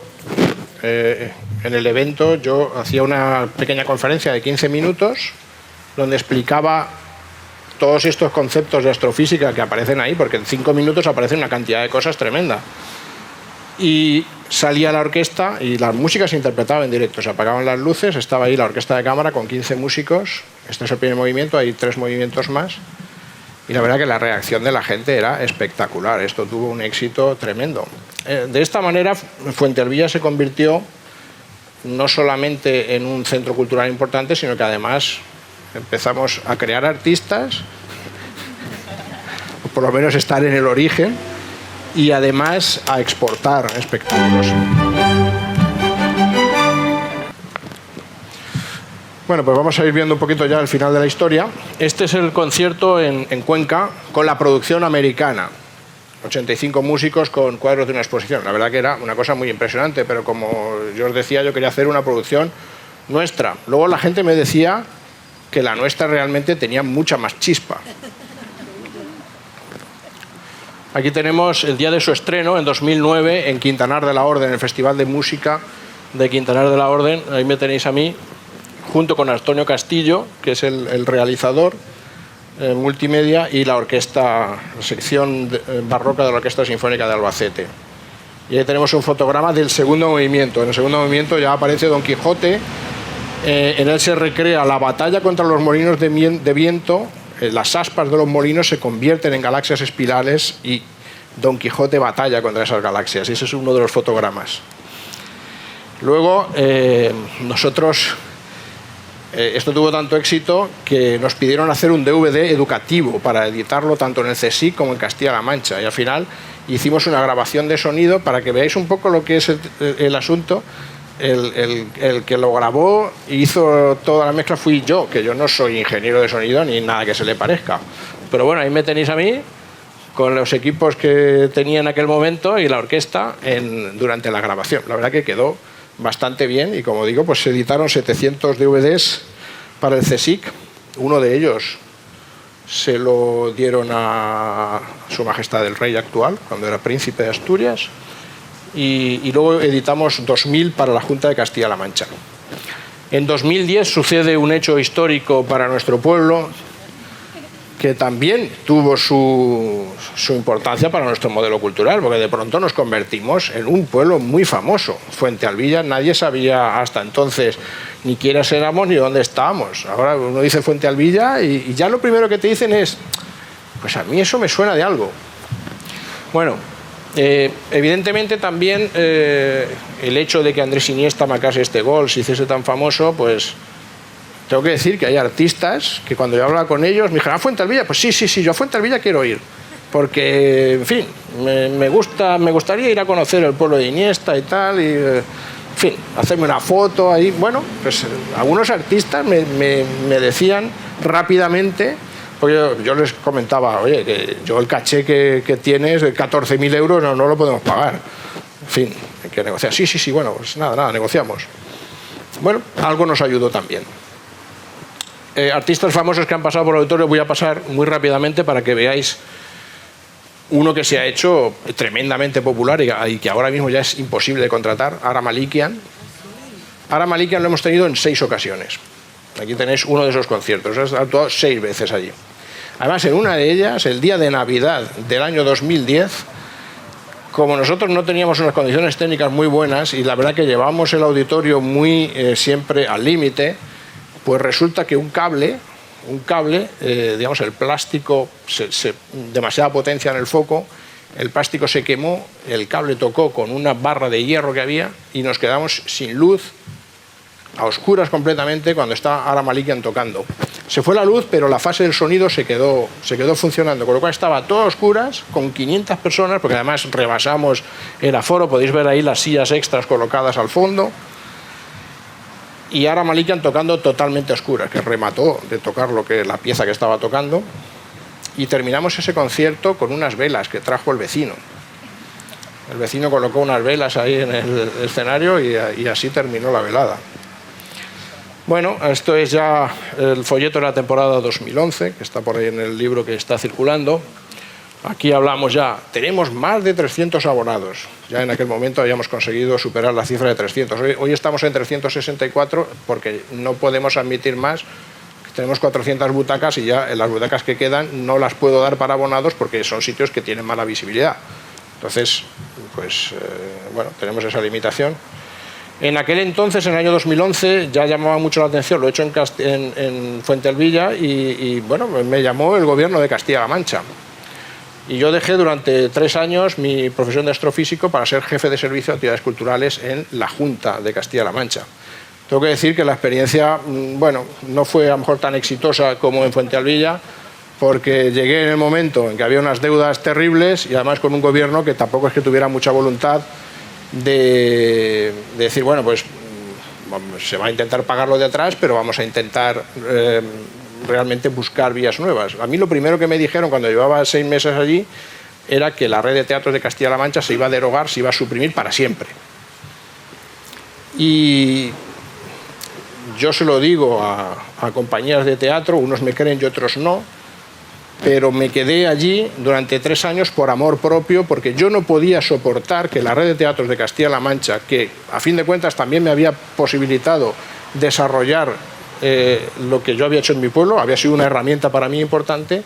S2: En el evento yo hacía una pequeña conferencia de 15 minutos donde explicaba todos estos conceptos de astrofísica que aparecen ahí, porque en 5 minutos aparece una cantidad de cosas tremenda. Y salía la orquesta y la música se interpretaba en directo. Se apagaban las luces, estaba ahí la orquesta de cámara con 15 músicos. Este es el primer movimiento, hay 3 movimientos más. Y la verdad que la reacción de la gente era espectacular. Esto tuvo un éxito tremendo. De esta manera, Fuentealbilla se convirtió no solamente en un centro cultural importante, sino que además empezamos a crear artistas, o por lo menos estar en el origen, y además a exportar espectáculos. Bueno, pues vamos a ir viendo un poquito ya el final de la historia. Este es el concierto en Cuenca con la producción americana. 85 músicos con cuadros de una exposición. La verdad que era una cosa muy impresionante, pero como yo os decía, yo quería hacer una producción nuestra. Luego la gente me decía que la nuestra realmente tenía mucha más chispa. Aquí tenemos el día de su estreno, en 2009, en Quintanar de la Orden, el Festival de Música de Quintanar de la Orden. Ahí me tenéis a mí, junto con Antonio Castillo, que es el realizador multimedia, y la orquesta, la sección barroca de la Orquesta Sinfónica de Albacete. Y ahí tenemos un fotograma del segundo movimiento. En el segundo movimiento ya aparece Don Quijote. En él se recrea la batalla contra los molinos de viento. Las aspas de los molinos se convierten en galaxias espirales y Don Quijote batalla contra esas galaxias. Y ese es uno de los fotogramas. Luego, nosotros... esto tuvo tanto éxito que nos pidieron hacer un DVD educativo para editarlo tanto en el CSIC como en Castilla-La Mancha. Y al final hicimos una grabación de sonido para que veáis un poco lo que es el asunto. El que lo grabó y hizo toda la mezcla fui yo, que yo no soy ingeniero de sonido ni nada que se le parezca. Pero bueno, ahí me tenéis a mí con los equipos que tenía en aquel momento y la orquesta durante la grabación. La verdad que quedó bastante bien y, como digo, pues se editaron 700 DVDs para el CSIC. Uno de ellos se lo dieron a Su Majestad el Rey actual, cuando era príncipe de Asturias, y luego editamos 2000 para la Junta de Castilla-La Mancha. En 2010 sucede un hecho histórico para nuestro pueblo que también tuvo su importancia para nuestro modelo cultural, porque de pronto nos convertimos en un pueblo muy famoso. Fuentealbilla, nadie sabía hasta entonces ni quiénes éramos ni dónde estábamos. Ahora uno dice Fuentealbilla y ya lo primero que te dicen es, pues a mí eso me suena de algo. Bueno, evidentemente también el hecho de que Andrés Iniesta marcase este gol, se hiciese tan famoso, pues... Tengo que decir que hay artistas que cuando yo hablaba con ellos me dijeron, ¿a Fuentealbilla? Pues sí, yo a Fuentealbilla quiero ir. Porque, en fin, me gustaría ir a conocer el pueblo de Iniesta y tal, y, en fin, hacerme una foto ahí. Bueno, pues algunos artistas me decían rápidamente, porque yo les comentaba, oye, que yo el caché que tienes, 14.000 euros, no lo podemos pagar. En fin, hay que negociar. Sí, bueno, pues nada, negociamos. Bueno, algo nos ayudó también. Artistas famosos que han pasado por el auditorio voy a pasar muy rápidamente para que veáis uno que se ha hecho tremendamente popular y que ahora mismo ya es imposible de contratar, Ara Malikian. Ara Malikian lo hemos tenido en 6 ocasiones. Aquí tenéis uno de esos conciertos, ha actuado 6 veces allí. Además, en una de ellas, el día de Navidad del año 2010, como nosotros no teníamos unas condiciones técnicas muy buenas y la verdad que llevábamos el auditorio muy siempre al límite, pues resulta que un cable, digamos, el plástico, demasiada potencia en el foco, el plástico se quemó, el cable tocó con una barra de hierro que había y nos quedamos sin luz, a oscuras completamente, cuando estaba Ara Malikian tocando. Se fue la luz, pero la fase del sonido se quedó funcionando, con lo cual estaba todo a oscuras, con 500 personas, porque además rebasamos el aforo, podéis ver ahí las sillas extras colocadas al fondo, y Ara Malikian tocando totalmente a oscuras, que remató de tocar la pieza que estaba tocando, y terminamos ese concierto con unas velas que trajo el vecino. El vecino colocó unas velas ahí en el escenario y así terminó la velada. Bueno, esto es ya el folleto de la temporada 2011, que está por ahí en el libro que está circulando. Aquí hablamos ya, tenemos más de 300 abonados. Ya en aquel momento habíamos conseguido superar la cifra de 300. Hoy estamos en 364 porque no podemos admitir más. Tenemos 400 butacas y ya las butacas que quedan no las puedo dar para abonados porque son sitios que tienen mala visibilidad. Entonces, pues, bueno, tenemos esa limitación. En aquel entonces, en el año 2011, ya llamaba mucho la atención, lo he hecho en Fuentealbilla y, bueno, me llamó el gobierno de Castilla-La Mancha. Y yo dejé durante 3 años mi profesión de astrofísico para ser jefe de servicio de actividades culturales en la Junta de Castilla-La Mancha. Tengo que decir que la experiencia, bueno, no fue a lo mejor tan exitosa como en Fuentealbilla, porque llegué en el momento en que había unas deudas terribles y además con un gobierno que tampoco es que tuviera mucha voluntad de decir, bueno, pues se va a intentar pagarlo de atrás, pero vamos a intentar realmente buscar vías nuevas. A mí lo primero que me dijeron cuando llevaba 6 meses allí era que la red de teatros de Castilla-La Mancha se iba a derogar, se iba a suprimir para siempre. Y yo se lo digo a compañías de teatro, unos me creen y otros no, pero me quedé allí durante 3 años por amor propio, porque yo no podía soportar que la red de teatros de Castilla-La Mancha, que a fin de cuentas también me había posibilitado desarrollar lo que yo había hecho en mi pueblo, había sido una herramienta para mí importante,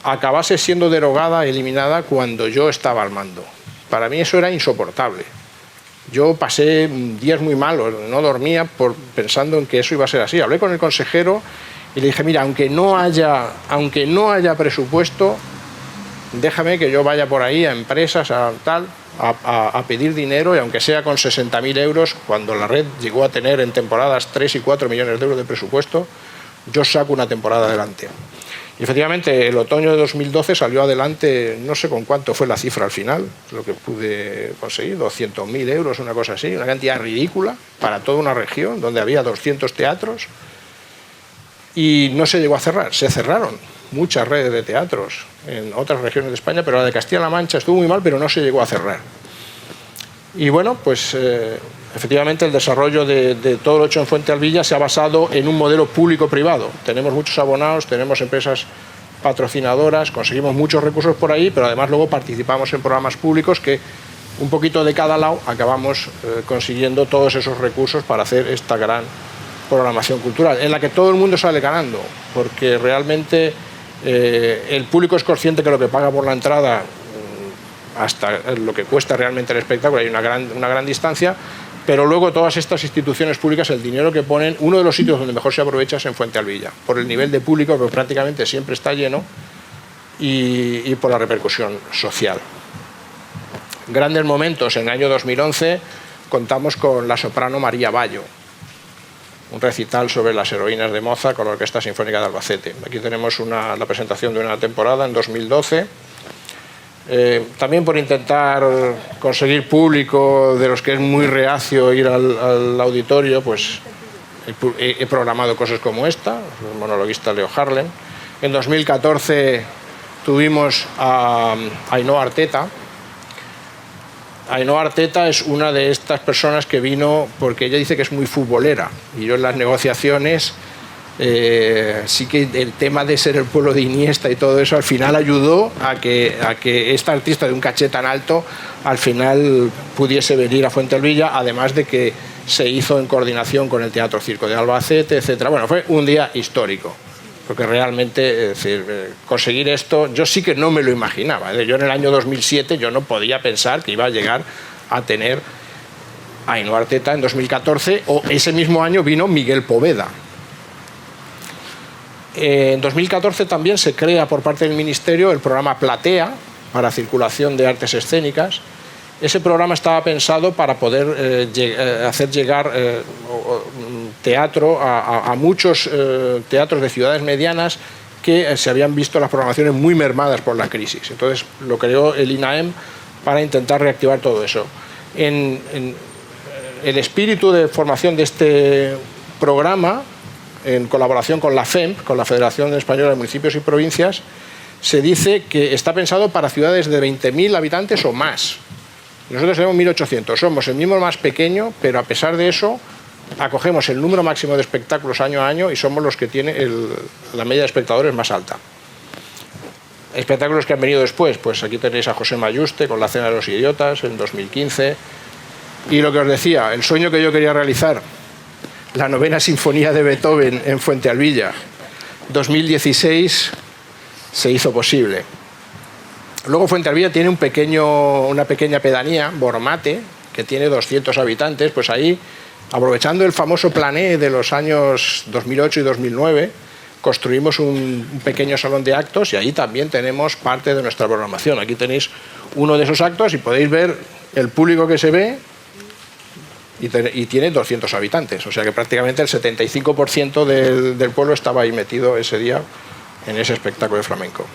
S2: acabase siendo derogada, eliminada cuando yo estaba al mando. Para mí eso era insoportable. Yo pasé días muy malos, no dormía pensando en que eso iba a ser así. Hablé con el consejero y le dije, mira, aunque no haya presupuesto, déjame que yo vaya por ahí a empresas, a pedir dinero, y aunque sea con 60.000 euros, cuando la red llegó a tener en temporadas 3 y 4 millones de euros de presupuesto, yo saco una temporada adelante. Y efectivamente, el otoño de 2012 salió adelante, no sé con cuánto fue la cifra al final, lo que pude conseguir, 200.000 euros, una cosa así, una cantidad ridícula para toda una región donde había 200 teatros, y no se llegó a cerrar, se cerraron muchas redes de teatros en otras regiones de España, pero la de Castilla-La Mancha estuvo muy mal, pero no se llegó a cerrar. Y bueno, pues efectivamente el desarrollo de todo lo hecho en Fuentealbilla se ha basado en un modelo público-privado. Tenemos muchos abonados, tenemos empresas patrocinadoras, conseguimos muchos recursos por ahí, pero además luego participamos en programas públicos que un poquito de cada lado acabamos consiguiendo todos esos recursos para hacer esta gran programación cultural, en la que todo el mundo sale ganando, porque realmente el público es consciente que lo que paga por la entrada hasta lo que cuesta realmente el espectáculo hay una gran distancia, pero luego todas estas instituciones públicas, el dinero que ponen, uno de los sitios donde mejor se aprovecha es en Fuentealbilla, por el nivel de público que prácticamente siempre está lleno y por la repercusión social. Grandes momentos, en el año 2011 contamos con la soprano María Bayo, un recital sobre las heroínas de Mozart con la Orquesta Sinfónica de Albacete. Aquí tenemos la presentación de una temporada en 2012. También por intentar conseguir público de los que es muy reacio ir al auditorio, pues he programado cosas como esta, el monologuista Leo Harlem. En 2014 tuvimos a Ainhoa Arteta. Ainhoa Arteta es una de estas personas que vino porque ella dice que es muy futbolera, y yo en las negociaciones sí que el tema de ser el pueblo de Iniesta y todo eso al final ayudó a que esta artista de un caché tan alto al final pudiese venir a Fuentealbilla, además de que se hizo en coordinación con el Teatro Circo de Albacete, etc. Bueno, fue un día histórico, porque realmente, es decir, conseguir esto, yo sí que no me lo imaginaba. Yo en el año 2007 yo no podía pensar que iba a llegar a tener a Ainhoa Arteta en 2014, o ese mismo año vino Miguel Poveda. En 2014 también se crea por parte del Ministerio el programa Platea para circulación de artes escénicas. Ese programa estaba pensado para poder hacer llegar teatro a muchos teatros de ciudades medianas que se habían visto las programaciones muy mermadas por la crisis. Entonces lo creó el INAEM para intentar reactivar todo eso. En el espíritu de formación de este programa, en colaboración con la FEMP, con la Federación Española de Municipios y Provincias, se dice que está pensado para ciudades de 20.000 habitantes o más. Nosotros tenemos 1.800, somos el mismo más pequeño, pero a pesar de eso acogemos el número máximo de espectáculos año a año y somos los que tiene la media de espectadores más alta. Espectáculos que han venido después, pues aquí tenéis a José Mayuste con La Cena de los Idiotas en 2015. Y lo que os decía, el sueño que yo quería realizar, la 9ª Sinfonía de Beethoven en Fuentealbilla, 2016, se hizo posible. Luego Fuentealbilla tiene una pequeña pedanía, Bormate, que tiene 200 habitantes, pues ahí, aprovechando el famoso plané de los años 2008 y 2009, construimos un pequeño salón de actos y ahí también tenemos parte de nuestra programación. Aquí tenéis uno de esos actos y podéis ver el público que se ve y tiene 200 habitantes, o sea que prácticamente el 75% del pueblo estaba ahí metido ese día en ese espectáculo de flamenco.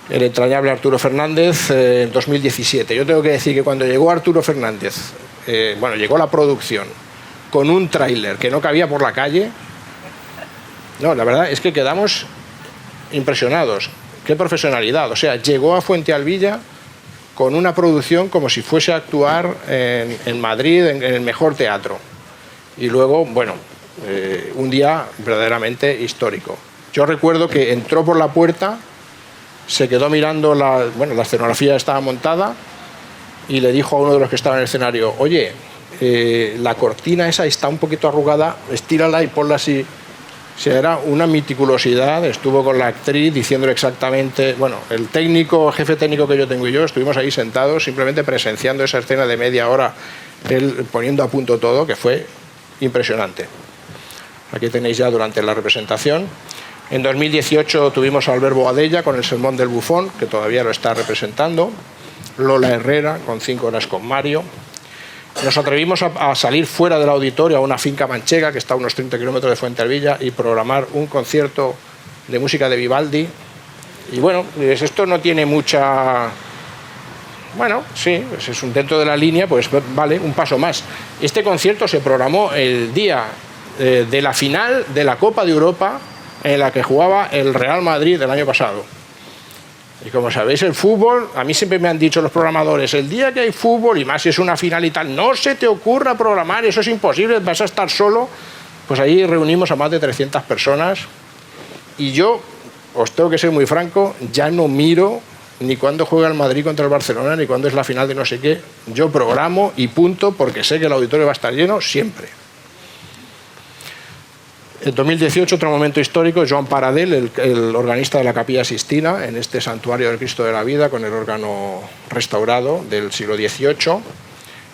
S2: El entrañable Arturo Fernández en 2017. Yo tengo que decir que cuando llegó Arturo Fernández, llegó la producción con un tráiler que no cabía por la calle, no, la verdad es que quedamos impresionados. Qué profesionalidad. O sea, llegó a Fuentealbilla con una producción como si fuese a actuar en Madrid, en el mejor teatro. Y luego, un día verdaderamente histórico. Yo recuerdo que entró por la puerta, se quedó mirando, la escenografía estaba montada y le dijo a uno de los que estaba en el escenario: oye, la cortina esa está un poquito arrugada, estírala y ponla así. O sea, era una meticulosidad. Estuvo con la actriz diciéndole exactamente, el jefe técnico que yo tengo y yo, estuvimos ahí sentados simplemente presenciando esa escena de media hora, él poniendo a punto todo, que fue impresionante. Aquí tenéis ya durante la representación. En 2018 tuvimos a Albert Boadella con el Sermón del Bufón, que todavía lo está representando. Lola Herrera con 5 horas con Mario. Nos atrevimos a salir fuera del auditorio a una finca manchega que está a unos 30 kilómetros de Fuentealbilla y programar un concierto de música de Vivaldi. Y esto no tiene mucha... sí, pues es dentro de la línea, pues vale, un paso más. Este concierto se programó el día de la final de la Copa de Europa en la que jugaba el Real Madrid el año pasado. Y como sabéis, el fútbol, a mí siempre me han dicho los programadores, el día que hay fútbol, y más si es una final y tal, no se te ocurra programar, eso es imposible, vas a estar solo. Pues ahí reunimos a más de 300 personas y yo, os tengo que ser muy franco, ya no miro ni cuándo juega el Madrid contra el Barcelona, ni cuándo es la final de no sé qué. Yo programo y punto, porque sé que el auditorio va a estar lleno siempre. En 2018, otro momento histórico, Joan Paradel, el organista de la Capilla Sixtina, en este santuario del Cristo de la Vida, con el órgano restaurado del siglo XVIII.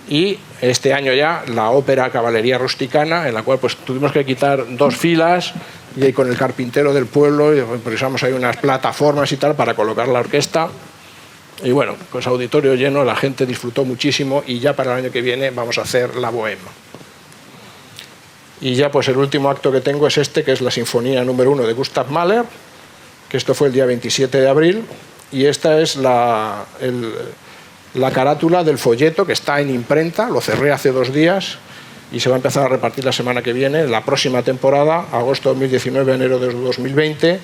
S2: Y este año ya la ópera Caballería Rusticana, en la cual pues tuvimos que quitar 2 filas y ahí con el carpintero del pueblo improvisamos ahí unas plataformas y tal para colocar la orquesta. Y pues auditorio lleno, la gente disfrutó muchísimo y ya para el año que viene vamos a hacer la Bohème. Y ya pues el último acto que tengo es que es la Sinfonía número 1 de Gustav Mahler, que esto fue el día 27 de abril, y esta es la carátula del folleto que está en imprenta, lo cerré hace 2 días y se va a empezar a repartir la semana que viene, la próxima temporada, agosto de 2019, enero de 2020,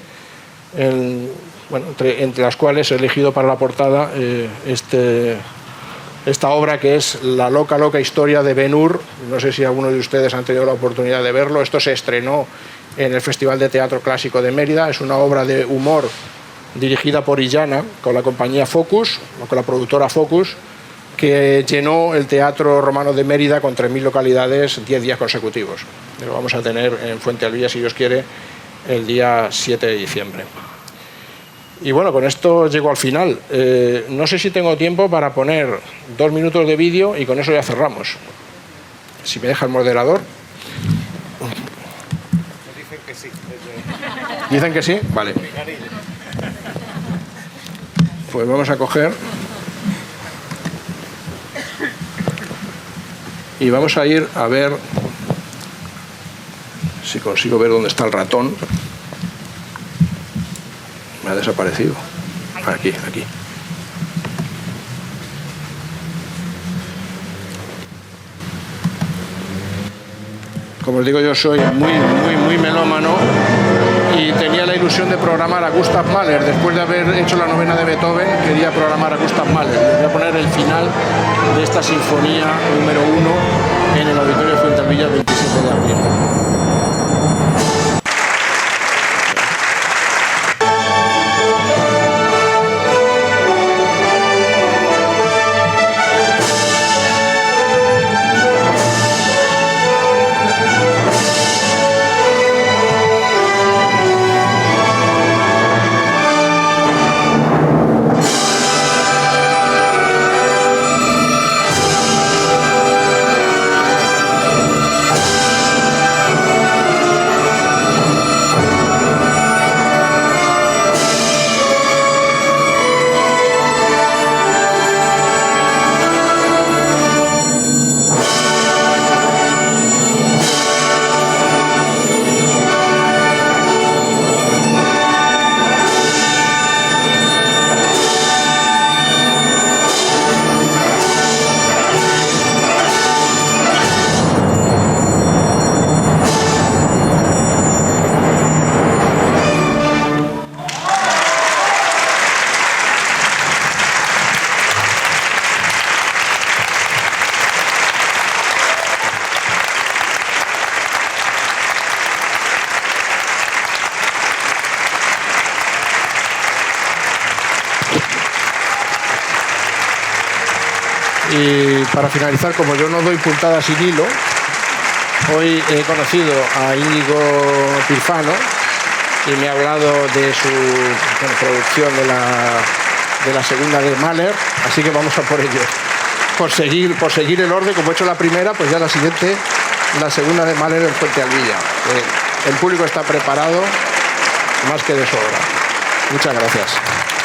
S2: entre las cuales he elegido para la portada esta obra que es La loca historia de Ben-Hur. No sé si alguno de ustedes han tenido la oportunidad de verlo. Esto se estrenó en el Festival de Teatro Clásico de Mérida. Es una obra de humor dirigida por Illana, con la compañía Focus, o con la productora Focus, que llenó el Teatro Romano de Mérida con 3.000 localidades 10 días consecutivos. Lo vamos a tener en Fuentealbilla, si Dios quiere, el día 7 de diciembre. Y con esto llego al final. No sé si tengo tiempo para poner 2 minutos de vídeo y con eso ya cerramos. Si me deja el moderador.
S3: Dicen que sí.
S2: ¿Dicen que sí? Vale. Pues vamos a coger y vamos a ir a ver si consigo ver dónde está el ratón. Me ha desaparecido. Aquí. Como os digo, yo soy muy melómano y tenía la ilusión de programar a Gustav Mahler. Después de haber hecho la 9ª de Beethoven, quería programar a Gustav Mahler. Les voy a poner el final de esta sinfonía número 1 en el Auditorio de Fuentealbilla el 27 de abril. Y para finalizar, como yo no doy puntada sin hilo, hoy he conocido a Íñigo Pirfano y me ha hablado de su producción de la segunda de Mahler, así que vamos a por ello. Por seguir el orden, como he hecho la primera, pues ya la siguiente, la segunda de Mahler en Fuente Alvilla. El público está preparado más que de sobra. Muchas gracias.